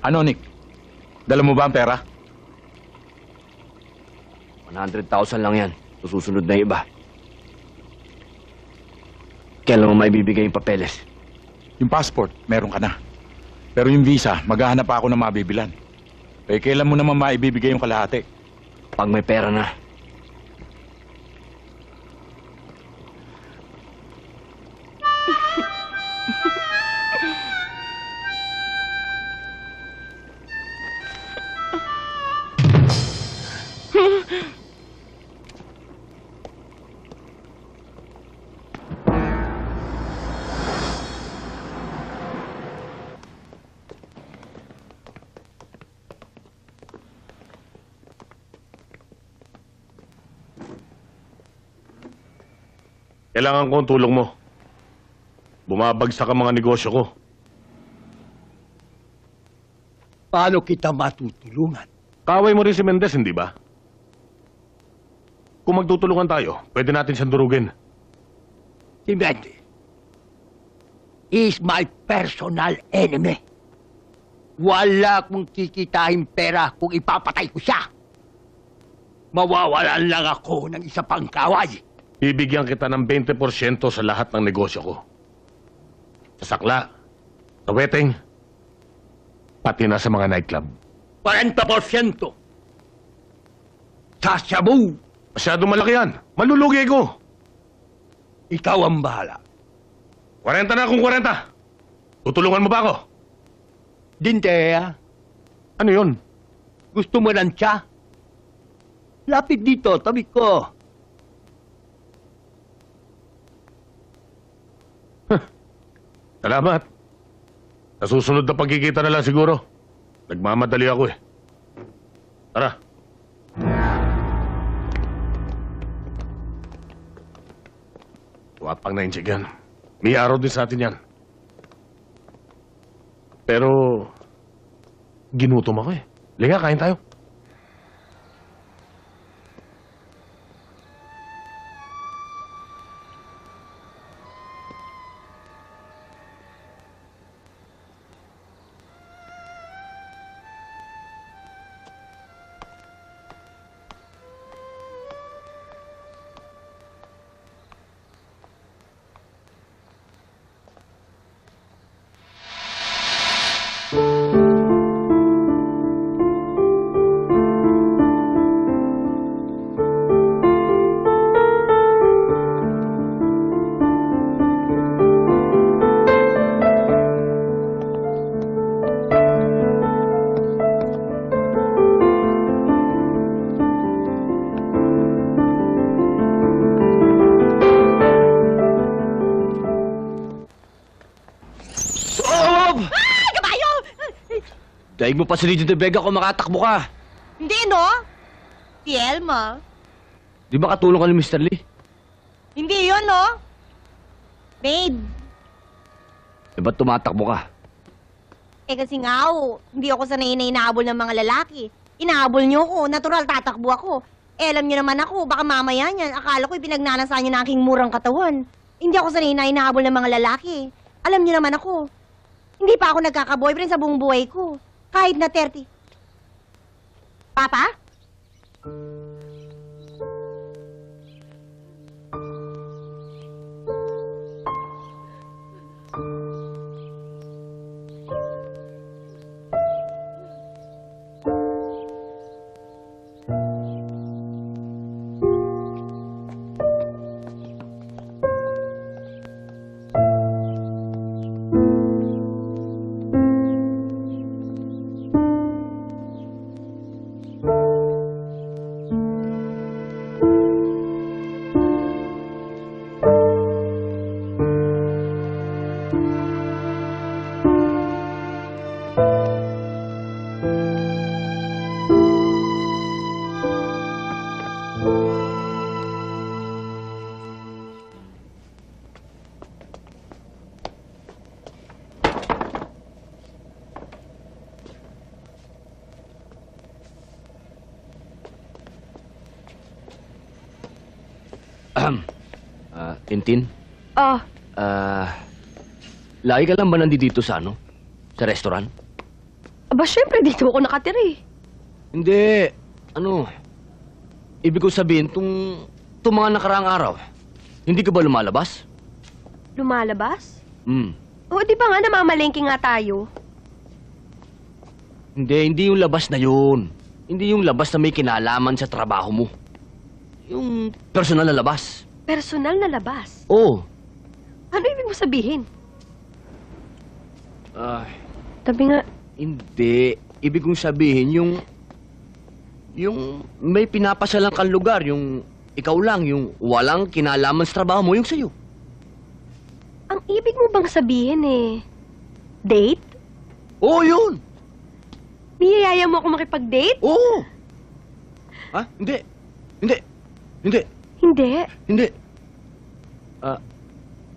Ano, Nick? Dala mo ba ang pera? 100,000 lang yan. Susunod na yung iba. Kailan mo maibibigay yung papeles? Yung passport, meron ka na. Pero yung visa, maghahanap pa ako ng mabibilan. Kailan mo naman maibibigay yung kalahati? Pag may pera na. Kailangan ko ang tulong mo. Bumabagsak ang mga negosyo ko. Paano kita matutulungan? Kaway mo rin si Mendez, hindi ba? Kung magtutulungan tayo, pwede natin siyang durugin. Si Mendez is my personal enemy. Wala akong kikitahing pera kung ipapatay ko siya. Mawawalan lang ako ng isa pang kaway. Bibigyan kita ng 20% sa lahat ng negosyo ko. Sa sakla, sa wedding, pati na sa mga nightclub. 40%. Sa shabu. Masyado malaki yan. Malulugi ko. Ikaw ang bahala. 40 na akong 40. Tutulungan mo ba ako? Dinteya. Ano yun? Gusto mo ng tsa? Lapit dito, tabi ko. Salamat. Sa susunod na pagkikita na lang siguro. Nagmamadali ako eh. Tara. Wapang na inchik yan. May araw din sa atin yan. Pero, ginutom ako eh. Liga, kain tayo. Daig mo pa si Regent de Vega kung makatakbo ka. Hindi, no? Si Elma. Di ba katulong ka ni Mr. Lee? Hindi yun, no? Maid. Eh, ba't tumatakbo ka? Eh kasi nga, hindi ako sanay na inahabol ng mga lalaki. Inahabol niyo ko, natural tatakbo ako. Eh, alam niyo naman ako, baka mamaya niyan, akala ko ipinagnanasa niyo na aking murang katawan. Hindi ako sanay na inahabol ng mga lalaki. Alam niyo naman ako, hindi pa ako nagkaka-boyfriend sa buong buhay ko. Kahit na 30. Papa? Tintin? Oh, Lagi ka lang ba nandito sa ano? Sa restaurant? aba syempre dito ako nakatira eh. Hindi. Ano? Ibig ko sabihin, tung mga nakaraang araw, hindi ka ba lumalabas? Lumalabas? Hmm. O, di ba nga namamalengke nga tayo? Hindi yung labas na yun. Hindi yung labas na may kinalaman sa trabaho mo. Yung personal na labas. Personal na labas? Oo. Ano ibig mo sabihin? Tabi nga. Hindi. Ibig kong sabihin, yung may pinapasyalan kang lugar, yung ikaw lang, yung walang kinalaman sa trabaho mo, yung sa'yo. Ang ibig mo bang sabihin date? Oo, yun. Niyayaya mo ako makipag-date? Oo. Ha? Hindi. Hindi. Hindi. Hindi. Hindi.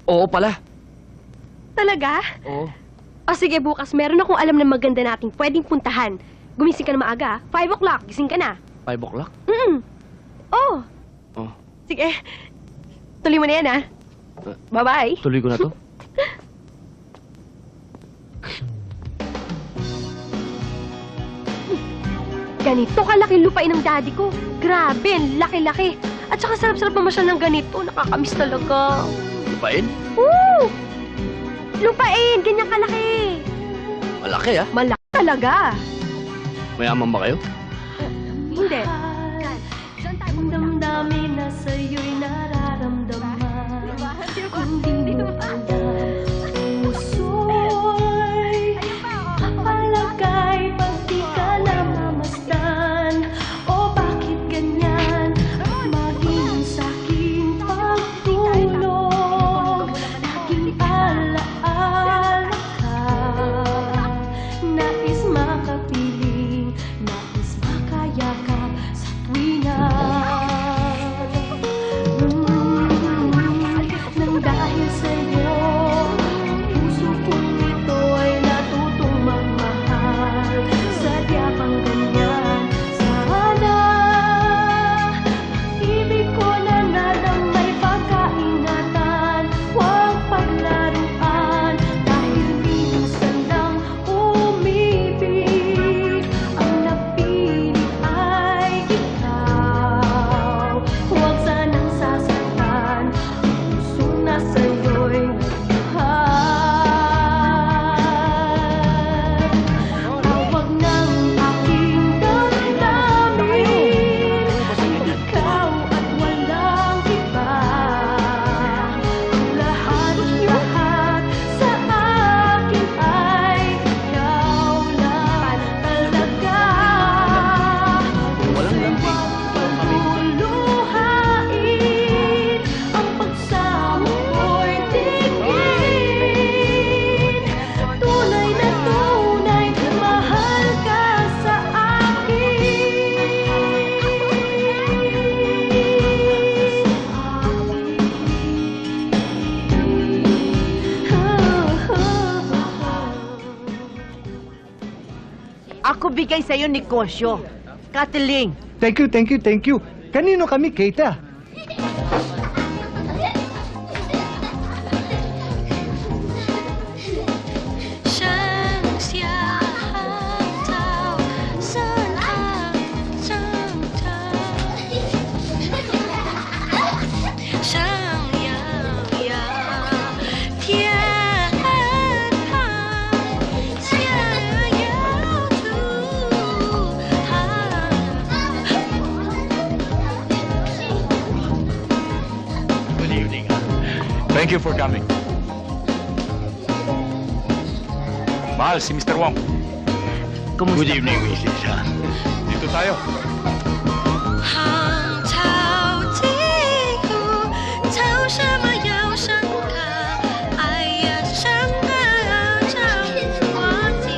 Oo pala. Talaga? Oo. O sige, bukas meron akong alam na maganda nating pwedeng puntahan. Gumising ka na maaga. 5 o'clock, gising ka na. 5 o'clock? Oh. Oh. Sige. Tuloy mo na yan, ha? Bye-bye. Tuloy ko na to. Ganito kalaki lupain ng daddy ko. Grabe, ang laki-laki. At saka sarap-sarap mamasyal ng ganito. Nakakamiss talaga. Lupain? Woo! Lupain, ganyan kalaki. Malaki ah. Malaki talaga. Mayaman ba kayo? Hindi. Damdamin na sa'yo'y nararamdaman. Kung di mo alam, puso'y papalagay pag di ka namamasdan. O bakit ganyan? Maging sa'king pagtulog, laging alaala ka. Nais makapiling, nais makayakap sa tuwina. Nang dahil sa'yo, ang puso kong ito ay natutong magmahal. Sadya kang ganyan, sana ibig ko na nadamay pagkaingatan. Huwag paglaruan, dahil minsan lang umibig. Ang napili ay ikaw. Huwag sanang sasaktan, ang puso na sa'yo'y mahal. Tawag ng aking damdamin, ikaw at walang iba. Ang lahat-lahat sa akin ay ikaw lang talaga. Walang lambing. Luluhain ang pagsamo ko'y tingin. Tunay na tunay, mahal ka sa Ako bigay sa'yo negosyo. Katiling. Thank you, thank you, thank you. Kanino kami, Keita? Good evening. Thank you for coming. Mahal, si Mr. Wong. Good evening, Mrs. Dito tayo. 航潮起伏，潮什么要伤感？爱呀，伤感找我听。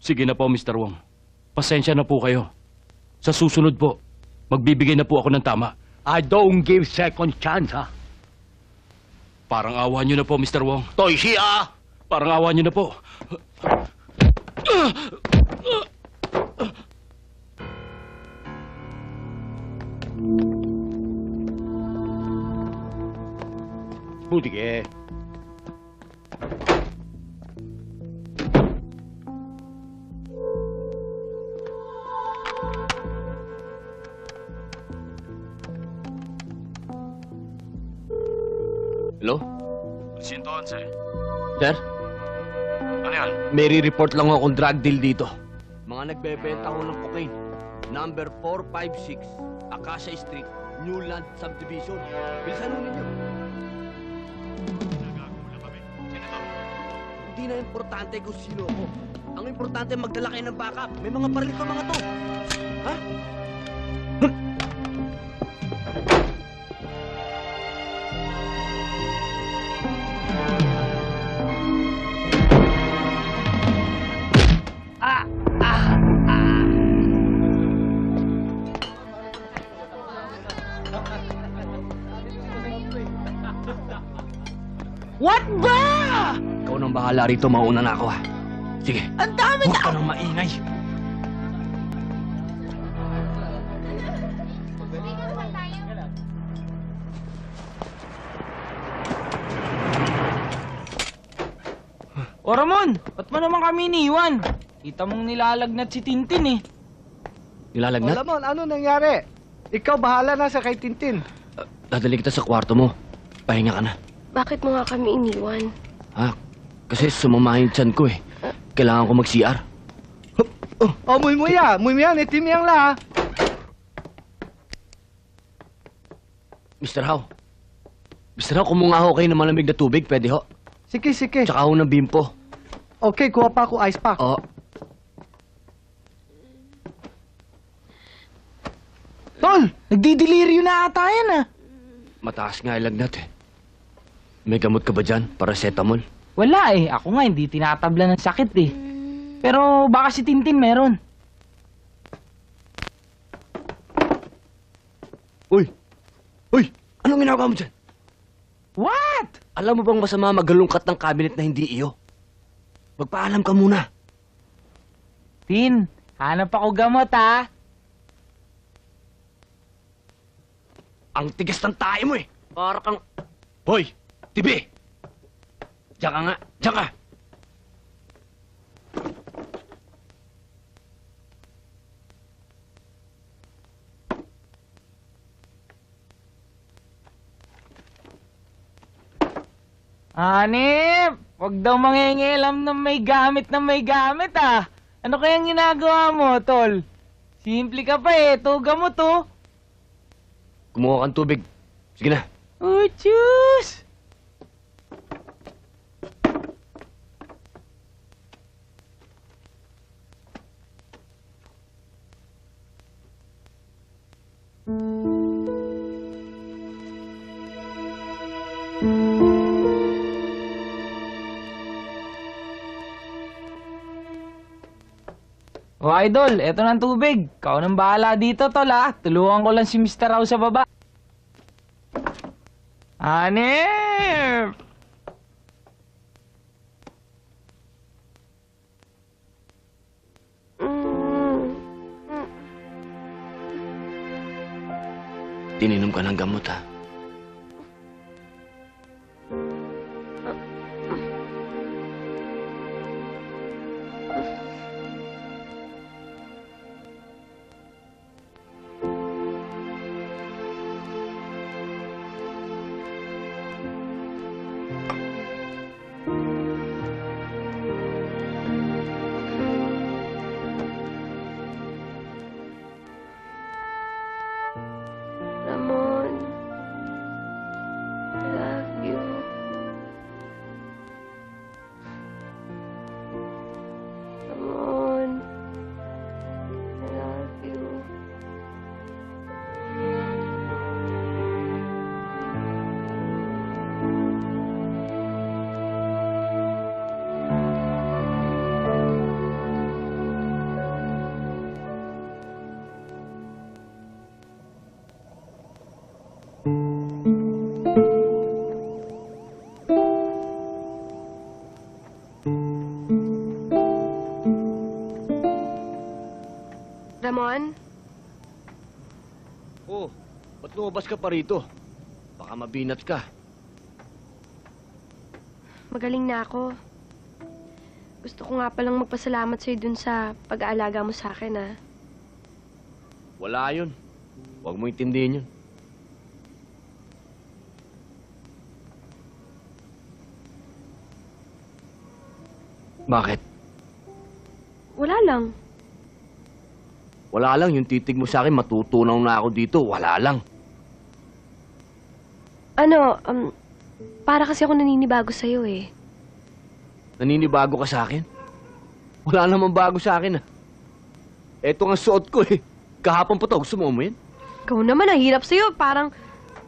Sige na po, Mr. Wong. Pasensya na po kayo. Sa susunod po, magbibigay na po ako ng tama. I don't give second chance, ha? Parang awa nyo na po, Mr. Wong. Toy siya! Parang awa nyo na po. Butige. Hello? Presinto 11. Sir? Ano yan? May report lang akong drug deal dito. Mga nagbebenta ko ng cocaine. Number 456, Acacia Street, Newland Subdivision. Bilisan mo ninyo. Hindi na importante kung sino ako. Ang importante magdala kayo ng backup. May mga baril pa mga to. Ha? What ba? Ikaw nang bahala rito, mauna na ako ha. Sige, Ang dami huwag ka nang maingay. O Ramon, ba't mo naman kami iniwan? Kita mong nilalagnat si Tintin eh. Nilalagnat? Lamon, ano nangyari? Ikaw bahala na sa kay Tintin. Dadali kita sa kwarto mo. Pahinga ka na. Bakit mo nga kami iniwan? Ha? Kasi sumama yung tiyan ko eh. Kailangan ko mag-CR. Oh, muy-muya, itim yang la. Mr. Howe. Mr. Howe, kumunga ho kayo ng malamig na tubig. Pwede ho. Sige, sige. Tsaka ho ng bimpo. Okay, kuha pa ako ice pack. Oo. Tol, nagdidelirio na ata yan ah. Mataas nga yung lagnat eh. May gamot ka ba dyan? Paracetamol? Wala eh, ako nga hindi tinatabla ng sakit eh. Pero baka si Tintin meron. Uy! Uy! Anong ginagawa mo dyan? What? Alam mo bang masama magalungkat ng cabinet na hindi iyo? Magpaalam ka muna. Tin, hanap ako gamot ah. Ang tigas ng tae mo eh. Para kang... Hoy! Tibi! Diyan ka nga. Diyan ka! Hanip! Huwag daw mangingialam ng may gamit ah. Ano kayang ginagawa mo, tol? Simple ka pa eh, tuga mo to. Kumuha kang tubig. Sige na. Oh, tschüss! O idol, eto ng tubig. Kau nang bahala dito, tol ah. Tulungan ko lang si Mr. Rao sa baba. Hanip! Tininom ka ng gamot ha. Ramon, I love you. Ramon, I love you. Ramon, Oh, ba't lumabas ka pa rito? Baka mabinat ka. magaling na ako. Gusto ko nga palang magpasalamat sa'yo dun sa pag-aalaga mo sa akin, ah. Wala yun. Huwag mo intindihin yun. Bakit? Wala lang. Wala lang, yung titig mo sa akin, matutunaw na ako dito. Wala lang. Ano, para kasi ako naninibago sa'yo eh. Naninibago ka sa akin? Wala namang bago sa akin ah. Eto nga suot ko eh. Kahapon pa to, gusto mo umuwi? Ikaw naman, ang hirap sa'yo. Parang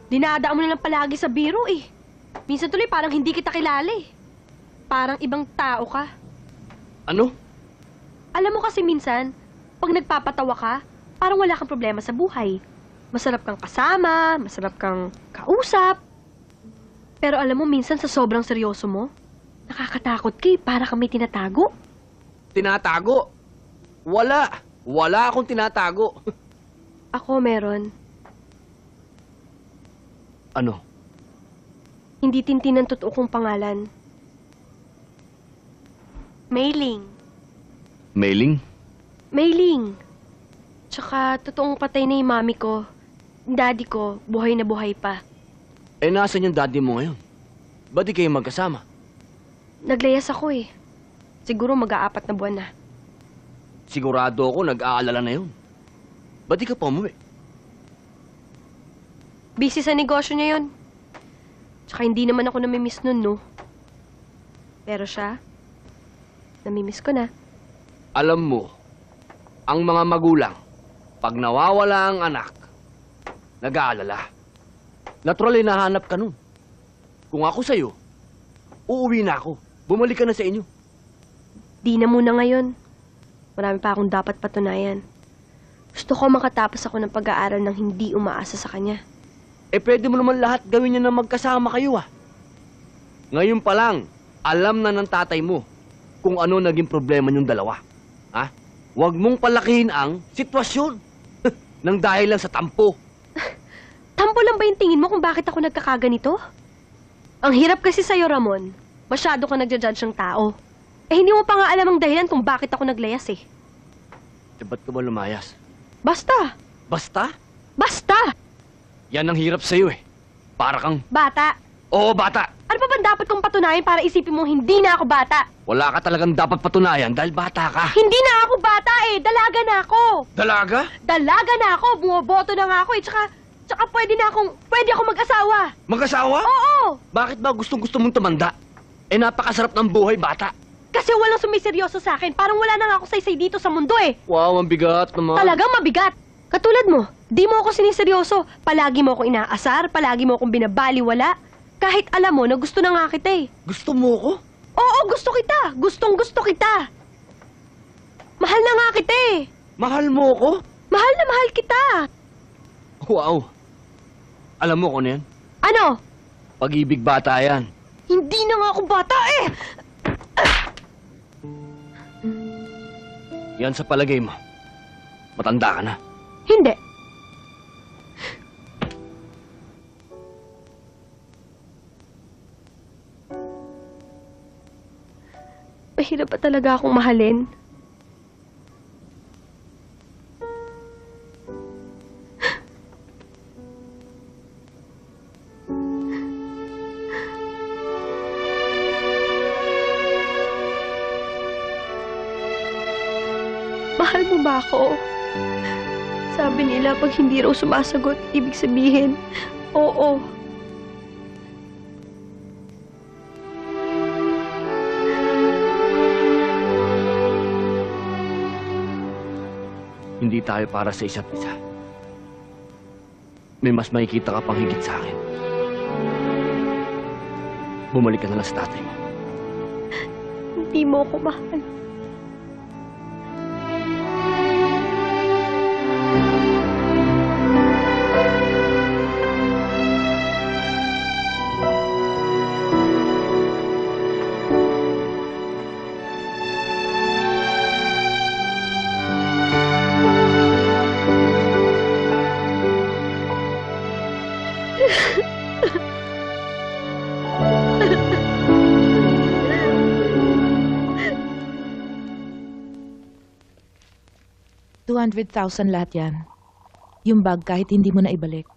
dinadaan mo na lang palagi sa biro eh. Minsan tuloy parang hindi kita kilala eh. Parang ibang tao ka. Ano? Alam mo kasi minsan, pag nagpapatawa ka, parang wala kang problema sa buhay. Masarap kang kasama, masarap kang kausap. Pero alam mo, minsan sa sobrang seryoso mo, nakakatakot ka eh, para kang may tinatago. Tinatago? Wala. Wala akong tinatago. Ako meron. Ano? Hindi Tintin ang totoo kong pangalan. Mailing. Mailing? Mailing. Tsaka, totoong patay na yung mami ko. Daddy ko, buhay na buhay pa. Eh, nasan yung daddy mo ngayon? Ba't di kayo magkasama? Naglayas ako eh. Siguro mag-aapat na buwan na. Sigurado ako nag-aalala na yun. Ba't di ka pa umuwi? Busy sa negosyo niya yun. Tsaka hindi naman ako namimiss nun, no? Pero siya, namimiss ko na. Alam mo, ang mga magulang, pag nawawala ang anak, nag-aalala. Natural hinahanap ka nun. Kung ako sa'yo, uuwi na ako. Bumalik ka na sa inyo. Di na muna ngayon. Marami pa akong dapat patunayan. Gusto ko makatapos ako ng pag-aaral ng hindi umaasa sa kanya. Eh, pwede mo naman lahat gawin niya na magkasama kayo, ah. Ngayon pa lang, alam na ng tatay mo kung ano naging problema niyong dalawa. Ha? Huwag mong palakihin ang sitwasyon nang dahil lang sa tampo. Tampo lang ba yung tingin mo kung bakit ako nagkakaganito? Ang hirap kasi sa'yo, Ramon. Masyado ka nagja-judge ng tao. Eh, hindi mo pa nga alam ang dahilan kung bakit ako naglayas eh. Eh, ba't ka ba lumayas? Basta! Basta? Basta! Yan ang hirap sa'yo eh. Para kang... Bata! Oo, bata! Ano pa ba dapat kong patunayan para isipin mo hindi na ako bata? Wala ka talagang dapat patunayan dahil bata ka. Hindi na ako bata eh! Dalaga na ako! Dalaga? Dalaga na ako! Bumoboto na nga ako eh! Tsaka pwede ako mag-asawa! Mag-asawa? Oo! Bakit ba gustong-gusto mong tumanda? Eh, napakasarap ng buhay, bata. Kasi walang sumiseryoso sa akin. Parang wala na nga ako saysay dito sa mundo eh. Wow, ang bigat naman. Talagang mabigat. Katulad mo, di mo ako siniseryoso. Palagi mo ako inaasar, palagi mo akong binabaliwala. Kahit alam mo na gusto na nga kita eh. Gusto mo ko? Oo, gusto kita. Gustong gusto kita. Mahal na nga kita eh. Mahal mo ko? Mahal na mahal kita. Wow. Alam mo ko na yan? Ano? Pag-ibig bata yan. Hindi na nga ako bata eh. Yan sa palagay mo. Matanda ka na. Hindi. Mahirap pa talaga akong mahalin. Mahal mo ba ako? Sabi nila, pag hindi raw sumasagot, ibig sabihin, oo. Hindi tayo para sa isa't isa. May mas makikita ka pang higit sa akin. Bumalik ka na lang sa tatay mo. Hindi mo ako mahal. $200,000 lahat yan. Yung bag kahit hindi mo na ibalik.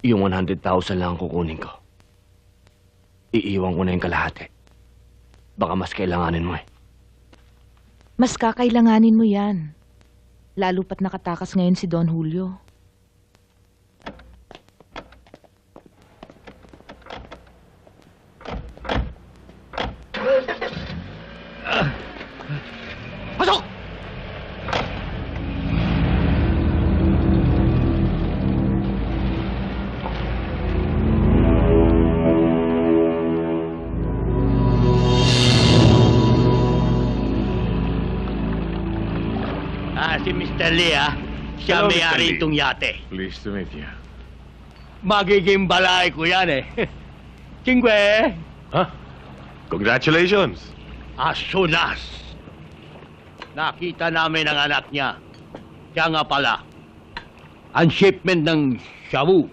Yung 100,000 lang ang kukunin ko. Iiwan ko na yung kalahati. Baka mas kailanganin mo eh. Mas kakailanganin mo yan. Lalo pat nakatakas ngayon si Don Julio. Pasok! Si Mr. Lee, siya Hello, may-ari Mr. Lee. itong yate. Pleased to meet you. Magiging balay ko yan eh. Chingwe! Huh? Congratulations! As soon as nakita namin ang anak niya, siya nga pala, ang shipment ng shabu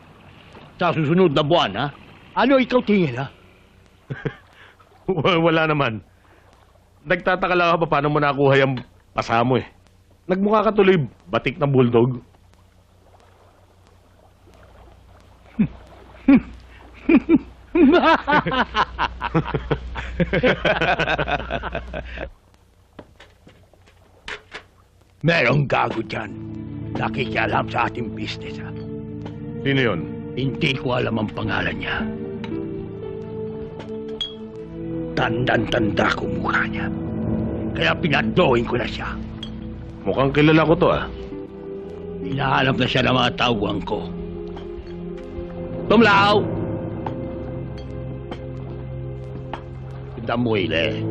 sa susunod na buwan, ha? Ano ikaw tingin, ha? Wala naman. Nagtataka lang ako pa paano mo nakuha yung pasa mo eh. Nagmukha ka tuloy batik ng bulldog. Merong gago dyan. Nakikialam sa ating business, ha? Sino yun? Hindi ko alam ang pangalan niya. Tandang-tanda ko mukha niya. Kaya pinadloin ko na siya. Mukhang kilala ko to ah. Hinahanap na siya ng mga tauhan ko. Tumlaw! Damuile.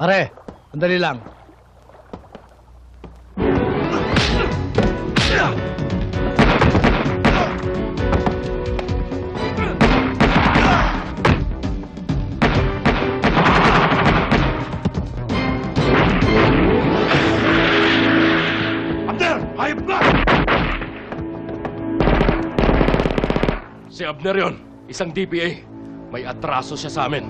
Pare, sandali lang. Abner! Hayop ka! Si Abner yun, isang DPA. May atraso siya sa amin.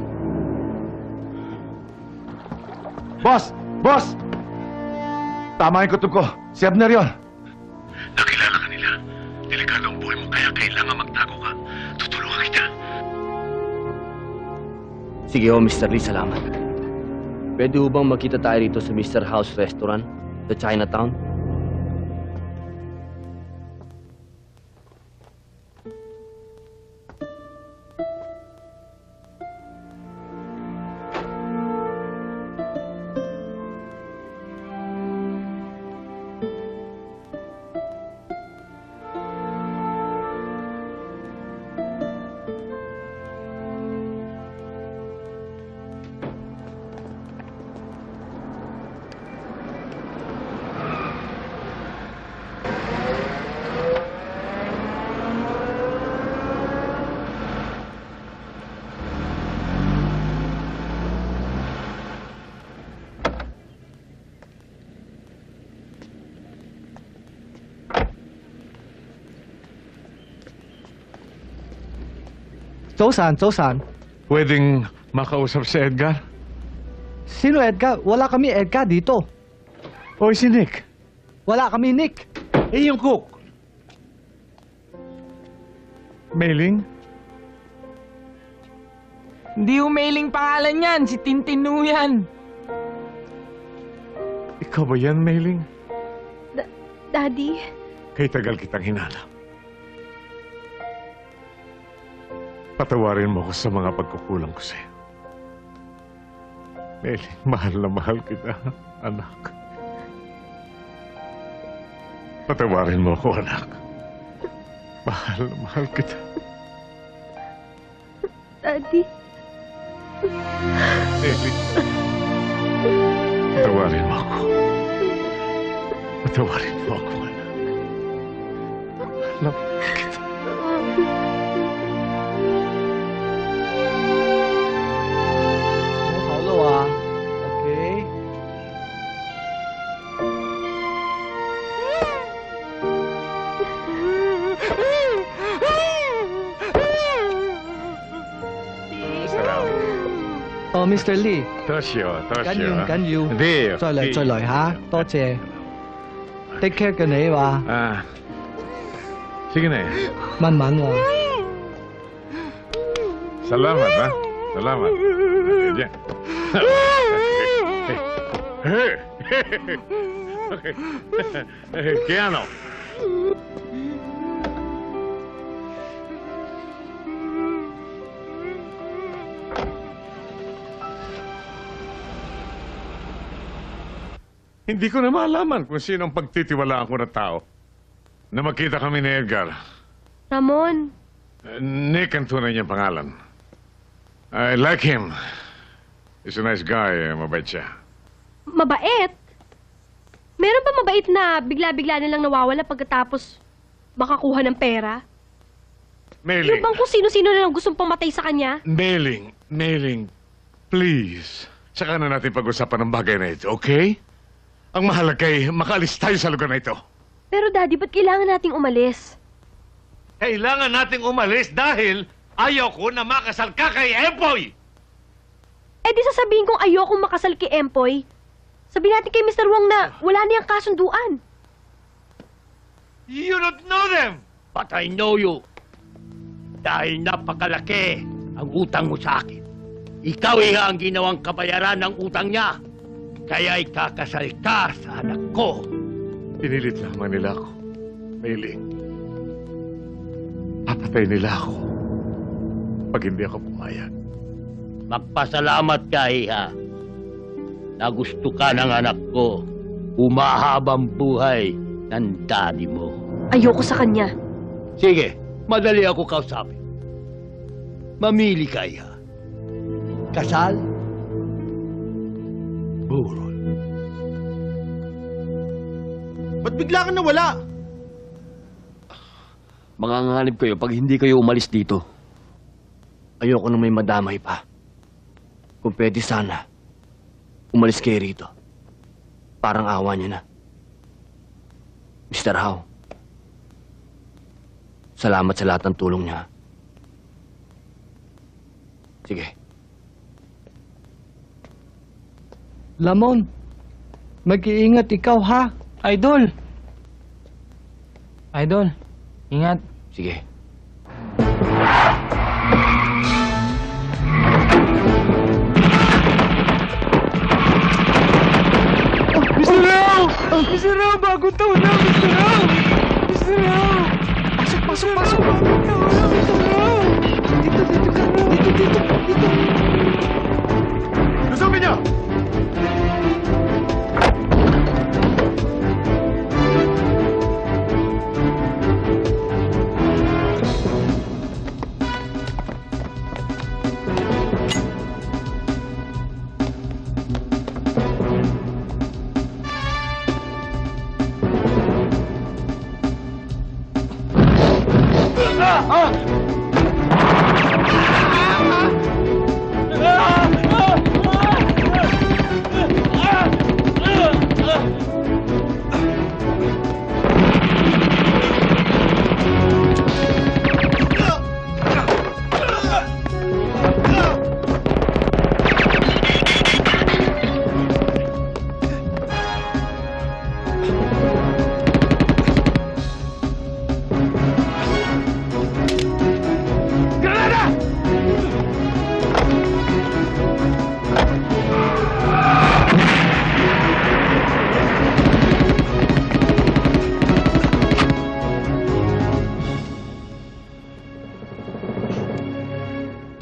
Boss! Boss! Tama yung kutob ko. Si Abner yun. Nakilala ka nila. Delikado ang buhay mo kaya kailangan magtago ka. Tutulungan kita. Sige ho, Mr. Lee, salamat. Pwede ho bang magkita tayo rito sa Mr. House Restaurant sa Chinatown? Josan. Pwedeng makausap si Edgar? Sino Edgar? Wala kami Edgar dito. Oy, si Nick. Wala kami Nick. Yung cook. Mailing? Hindi umailing pangalan yan. Si Tintinu yan. Ikaw ba yan, Mailing? Daddy? Kay tagal kitang hinanap. Patawarin mo ko sa mga pagkukulang ko sa'yo. Mailing, mahal na mahal kita, anak. Patawarin mo ko, anak. Mahal na mahal kita. Daddy? Mailing, patawarin mo ako. Patawarin mo ako, anak. Anak kita. Okay. Oh, Mr. Lee. 多謝，多謝。緊要。啲，再嚟再嚟嚇，多謝。Take care 嘅你話。啊，sige na. 慢慢話。 Salamat, ha? Salamat. Diyan. Kaya ano? Hindi ko na malaman kung sino ang pagtitiwalaan ko na tao. Na makita kami ni Edgar. Ramon, Nick ang tunay niyang pangalan. I like him. He's a nice guy. Mabait siya. mabait. Meron ba mabait na bigla-bigla nilang nawawala pagkatapos makakuha ng pera? Mailing. Yung bang kung sino-sino na lang gustong pamatay sa kanya? Mailing, please. Saka na natin pag-usapan ng bagay na ito, okay? Ang mahalaga ay makaalis tayo sa lugar na ito. Pero Daddy, ba't kailangan nating umalis? Kailangan nating umalis dahil ayoko na makasal ka kay Empoy! Eh di sasabihin kong ayokong makasal kay Empoy. Sabihin natin kay Mr. Wong na wala niyang kasunduan. You don't know them! But I know you. Dahil napakalaki ang utang mo sa akin. Ikaw ang ginawang kabayaran ng utang niya. Kaya ikakasal ka sa anak ko. Pinilit lamang nila ako. Mailing. Papatay nila ako. Pag hindi ako pumayag. Magpasalamat ka, Iha. Na gusto ka ng anak ko. Umahabang buhay ng daddy mo. Ayoko sa kanya. Sige, madali ako kausapin. Mamili ka, Iha. Kasal? Burol. Ba't bigla ka nawala? Manganganib kayo pag hindi kayo umalis dito. Ayoko nang may madamay pa. Kung pwede sana, umalis kayo rito. Parang awa niyo na. Mr. Howe, salamat sa lahat ng tulong niya. Sige. Lamon, mag-iingat ikaw ha. Idol! Idol, ingat. Sige. Mr. Rao! Mr. Rao, bagong taon na, Mr. Rao! Mr. Rao! Pasok! Bagong taon na, Mr. Rao! Dito ka, dito. Lusubin niyo!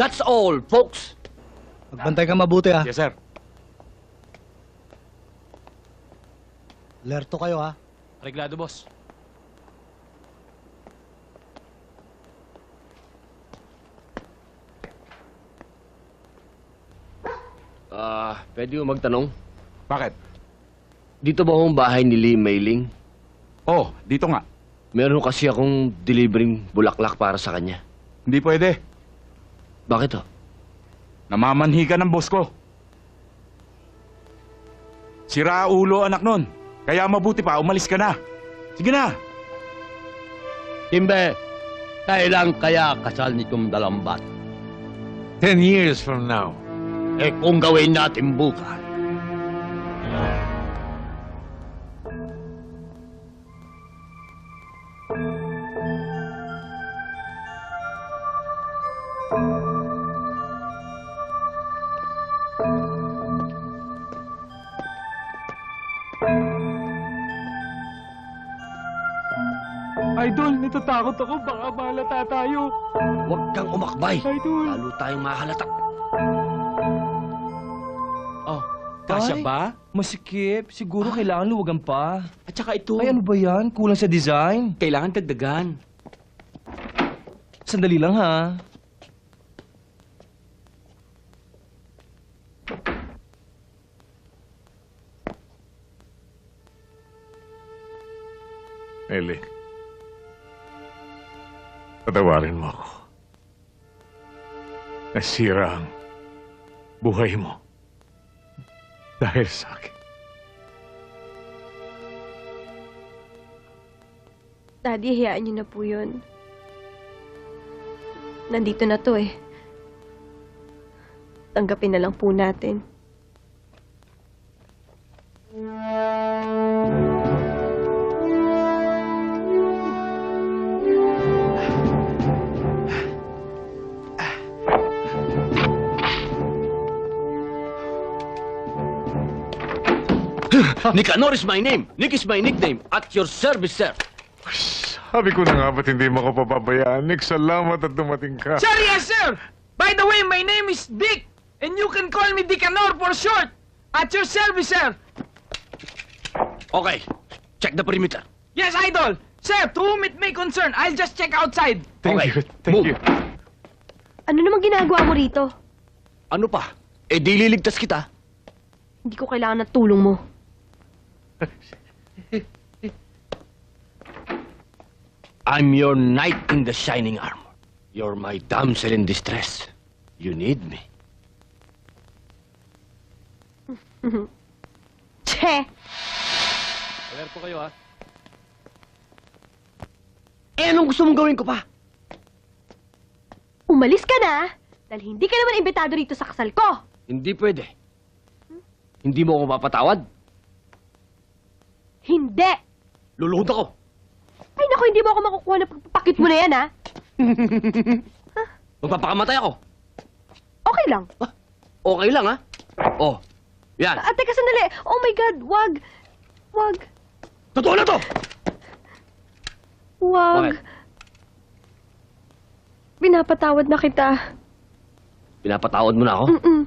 That's all, folks. Magbantay ka mabuti ha. Yes, sir. Alerto kayo ha. Reglado, boss. Pwede mo magtanong? Bakit? Dito ba ang bahay ni Lee Mailing? Oh, dito nga. Meron kasi akong delivering bulaklak para sa kanya. Hindi pwede. Bakit ho? Namamanhi ka ng boss ko. Sira ulo anak nun. Kaya mabuti pa, umalis ka na. Sige na. Timbe, kailan kaya kasal nitong dalawang bata? 10 years from now. Eh kung gawin natin bukas, Idol, natatakot ako. Baka mahalata tayo. Huwag kang umakbay. Idol. Lalo tayong mahalata. Oh, kasya Ay, ba? Masikip. Siguro kailangan luwagan pa. At saka ito. Ay, ano ba yan? Kulang sa design. Kailangan dagdagan. Sandali lang, ha? Nelly, patawarin mo ako. Nasira ang buhay mo dahil sa akin. Daddy, hayaan niyo na po yun. Nandito na to eh. Tanggapin na lang po natin. Nicanor is my name. Nick is my nickname. At your service, sir. Sabi ko na nga ba't hindi mo ko papabayaan? Nick, salamat at dumating ka. Sir, yes, sir! By the way, my name is Dick. And you can call me Dicanor for short. At your service, sir. Okay. Check the perimeter. Yes, Idol. Sir, to whom it may concern, I'll just check outside. Thank you. Thank you. Ano namang ginagawa mo rito? Ano pa? Eh, di liligtas kita. Hindi ko kailangan ng tulong mo. I'm your knight in the shining armor. You're my damsel in distress. You need me. Che! Alerto kayo, ha? Eh, anong gusto mong gawin ko pa? Umalis ka na, dahil hindi ka naman imbitado rito sa kasal ko. Hindi pwede. Hindi mo ako mapatawad? Hindi! Luluhod ako. Ay naku, hindi mo ako makukuha na pagpapakit mo na yan, ha? Magpapakamatay ako. Okay lang. Okay lang, ha? Oh, yan. Teka, sandali. Oh my God, wag. Wag. Totoo na to! Wag. Bakit? Pinapatawad na kita. Pinapatawad mo na ako? Mm-mm.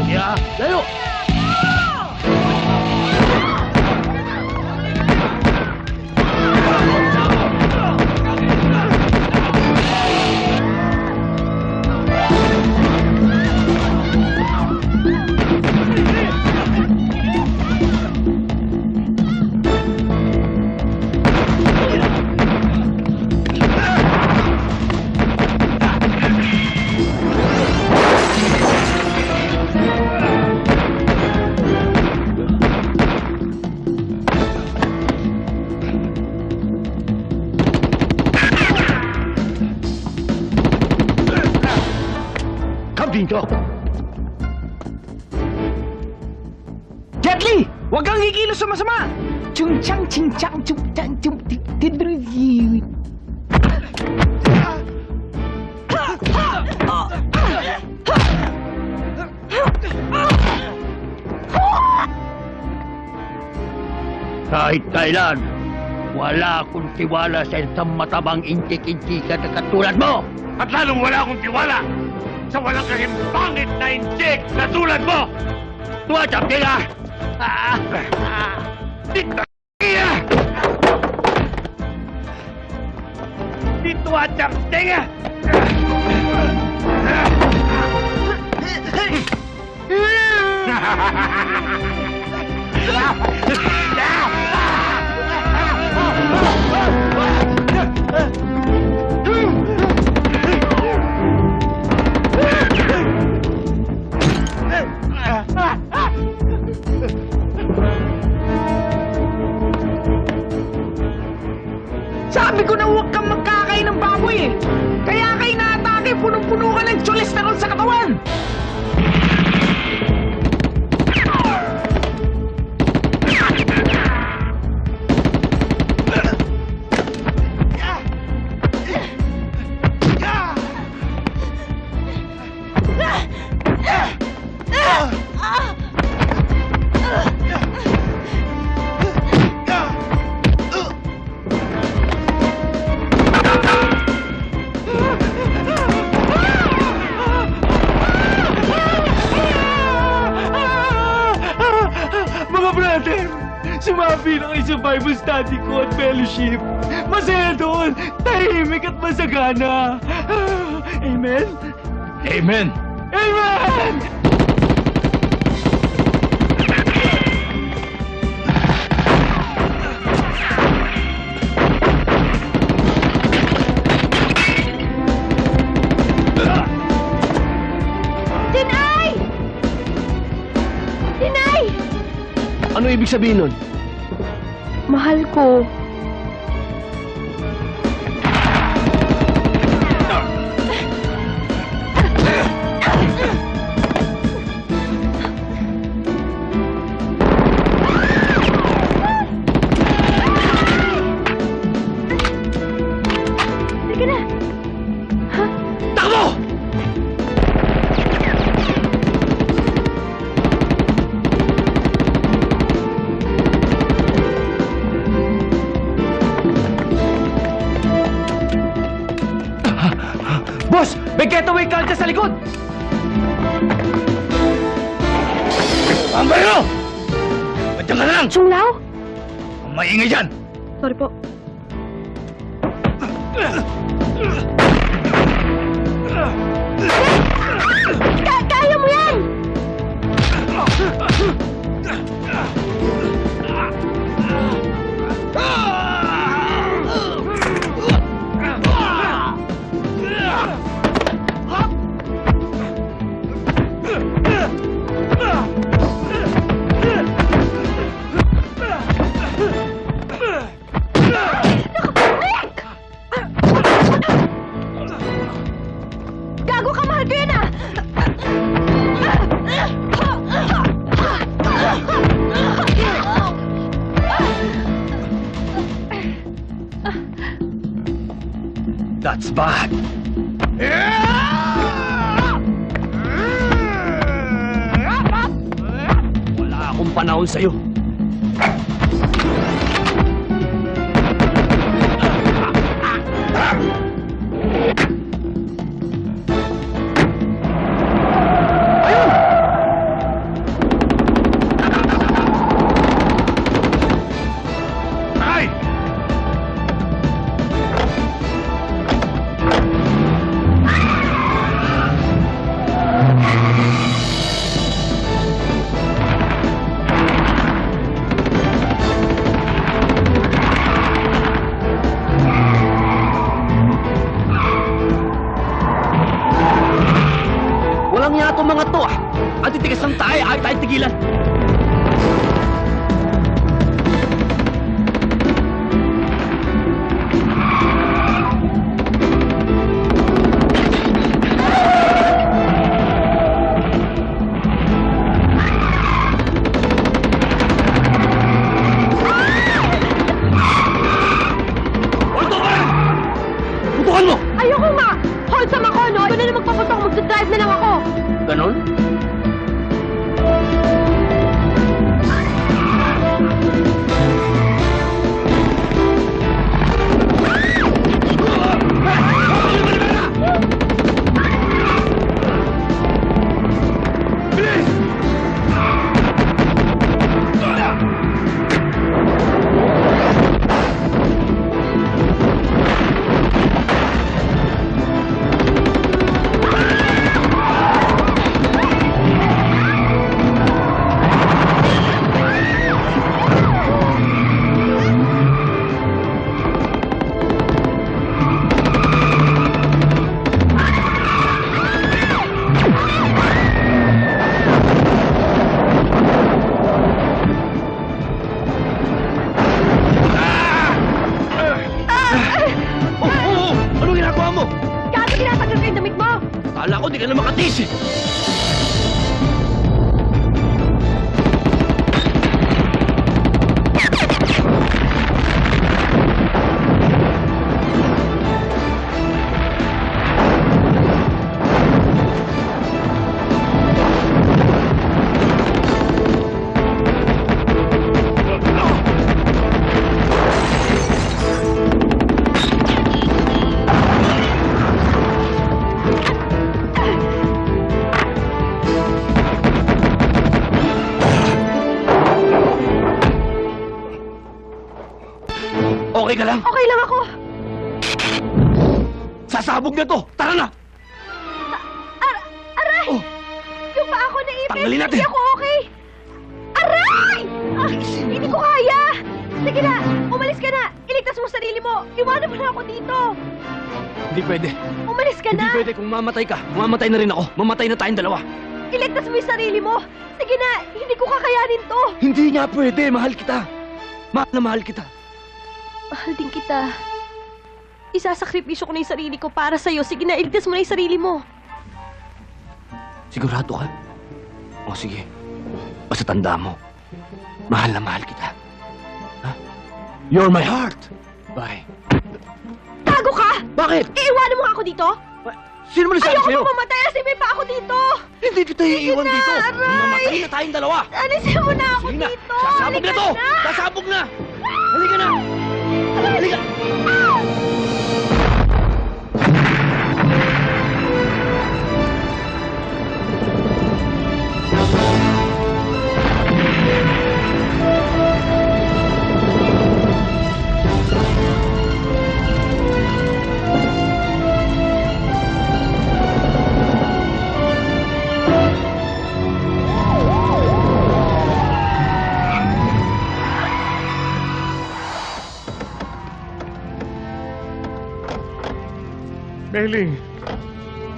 Ya, layo! Dito! Jet Li! Huwag kang kikilos sa masama! Chung chang ching chang chung chang chung tidri. Kahit kailan, wala akong tiwala sa isang matabang intik-intikan na katulad mo! At lalong wala akong tiwala sa walang kahit pangit na injek na tulad mo! Tuwachap nila! Dito at ang tinga! Sabi ko na huwag kang magkakain ng baboy eh. Kaya kayo na-atake, punong-puno ka ng cholesterol sa katawan. Mga brother, sumabi lang sa Bible study ko at fellowship. Masaya doon, tahimik at masagana. Amen? Amen! Amen! Dinay! Dinay! Ano ibig sabihin nun? Mahal ko. Sige na. Takbo! Boss! May getaway car dyan sa likod! Ang bayo! Andiyan ka na lang! Chunglaw? Ang maingay dyan! Sorry po. Kaya mo yan! Gago ka, mahal ko yun ah! That's bad! Wala akong panahon sa'yo. Ay! Shit! Okay ka lang? Okay lang ako. Sasabog na to! Tara na! Aray! Yung pa ako naipit. Tanggalin natin. Hindi ako okay. Aray! Hindi ko kaya. Sige na, umalis ka na. Iligtas mo sarili mo. Iwanan mo na ako dito. Hindi pwede. Umalis ka Hindi na. pwede. Kung mamatay ka, mamatay na rin ako. Mamatay na tayong dalawa. Iligtas mo yung sarili mo. Sige na, hindi ko kakayanin to. Hindi nga pwede. Mahal kita. Mahal na mahal kita. Mahal din kita. Isasakripisyo ko na yung sarili ko para sa'yo. Sige na, iligtas mo na yung sarili mo. Sigurado ka? O sige. Basta tanda mo. Mahal na mahal kita. Ha? You're my heart. Bye. Tago ka! Bakit? Iiwanan mo nga ako dito? Sino mo nasabi Ayoko sa'yo? pa mamatay kasi may pa ako dito. Hindi kita iiwan Sige na, dito. aray! Mamatay na tayong dalawa. Alisin mo na ako Sige na. dito. Sasabog Halika na to. Sasabog na. Halika na. Halika. Mailing!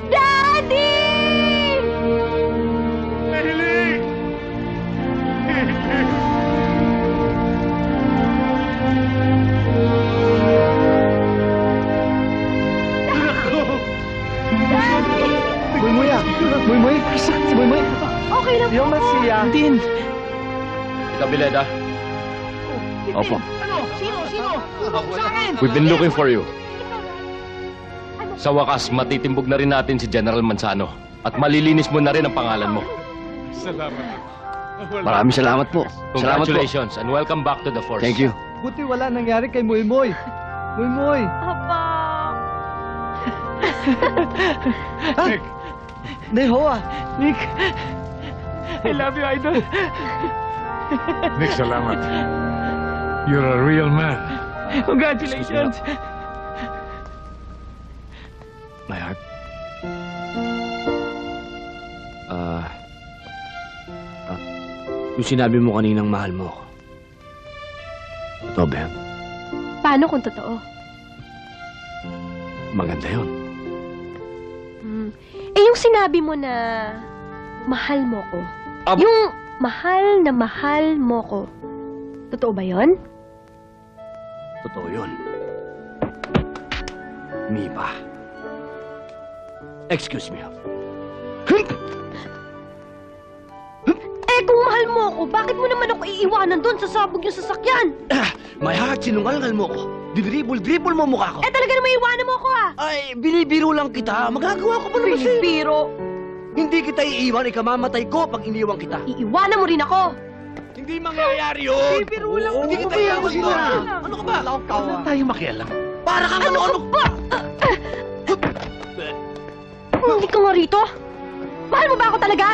Daddy! Mailing! Muy muy ah. Muy muy. Muy muy. Okay lang Yung po. masiya. Din. Bileda. Opo. Ano? Sino? Tulong sa akin! We've been looking for you. Sa wakas, matitimbog na rin natin si General Manzano. At malilinis mo na rin ang pangalan mo. Salamat. Maraming salamat po. Salamat po. Congratulations and welcome back to the force. Thank you. Buti wala nangyari kay Muy Muy. Muy Muy. Apa. Nick! Neho ah. Nick! I love you, Idol. Nick, salamat. You're a real man. Congratulations. My heart. Yung sinabi mo kaninang mahal mo ako. Totoo ba yan? Paano kung totoo? Maganda yun. Eh, yung sinabi mo na mahal mo ko. Yung mahal na mahal mo ko. Totoo ba yon? Totoo yun. Mipa. Excuse me. Eh, kung mahal mo ako, bakit mo naman ako iiwanan doon sa sabog yung sasakyan? My heart, sinungalingal mo ko. Didribble mo mukha ko. Eh, talaga naman iiwanan mo ako ah. Ay, binibiro lang kita. Magagawa ko pa naman sa'yo. Binibiro. Hindi kita iiwan, ikamamatay ko pag iniwan kita. Iiwanan mo rin ako. Hindi mangyayari yun. Bibiro lang. Hindi kita iiwan sila. Ano ka ba? Wala tayong makialam. Para kang ano-ano ba? Hindi ka nga rito. Mahal mo ba ako talaga?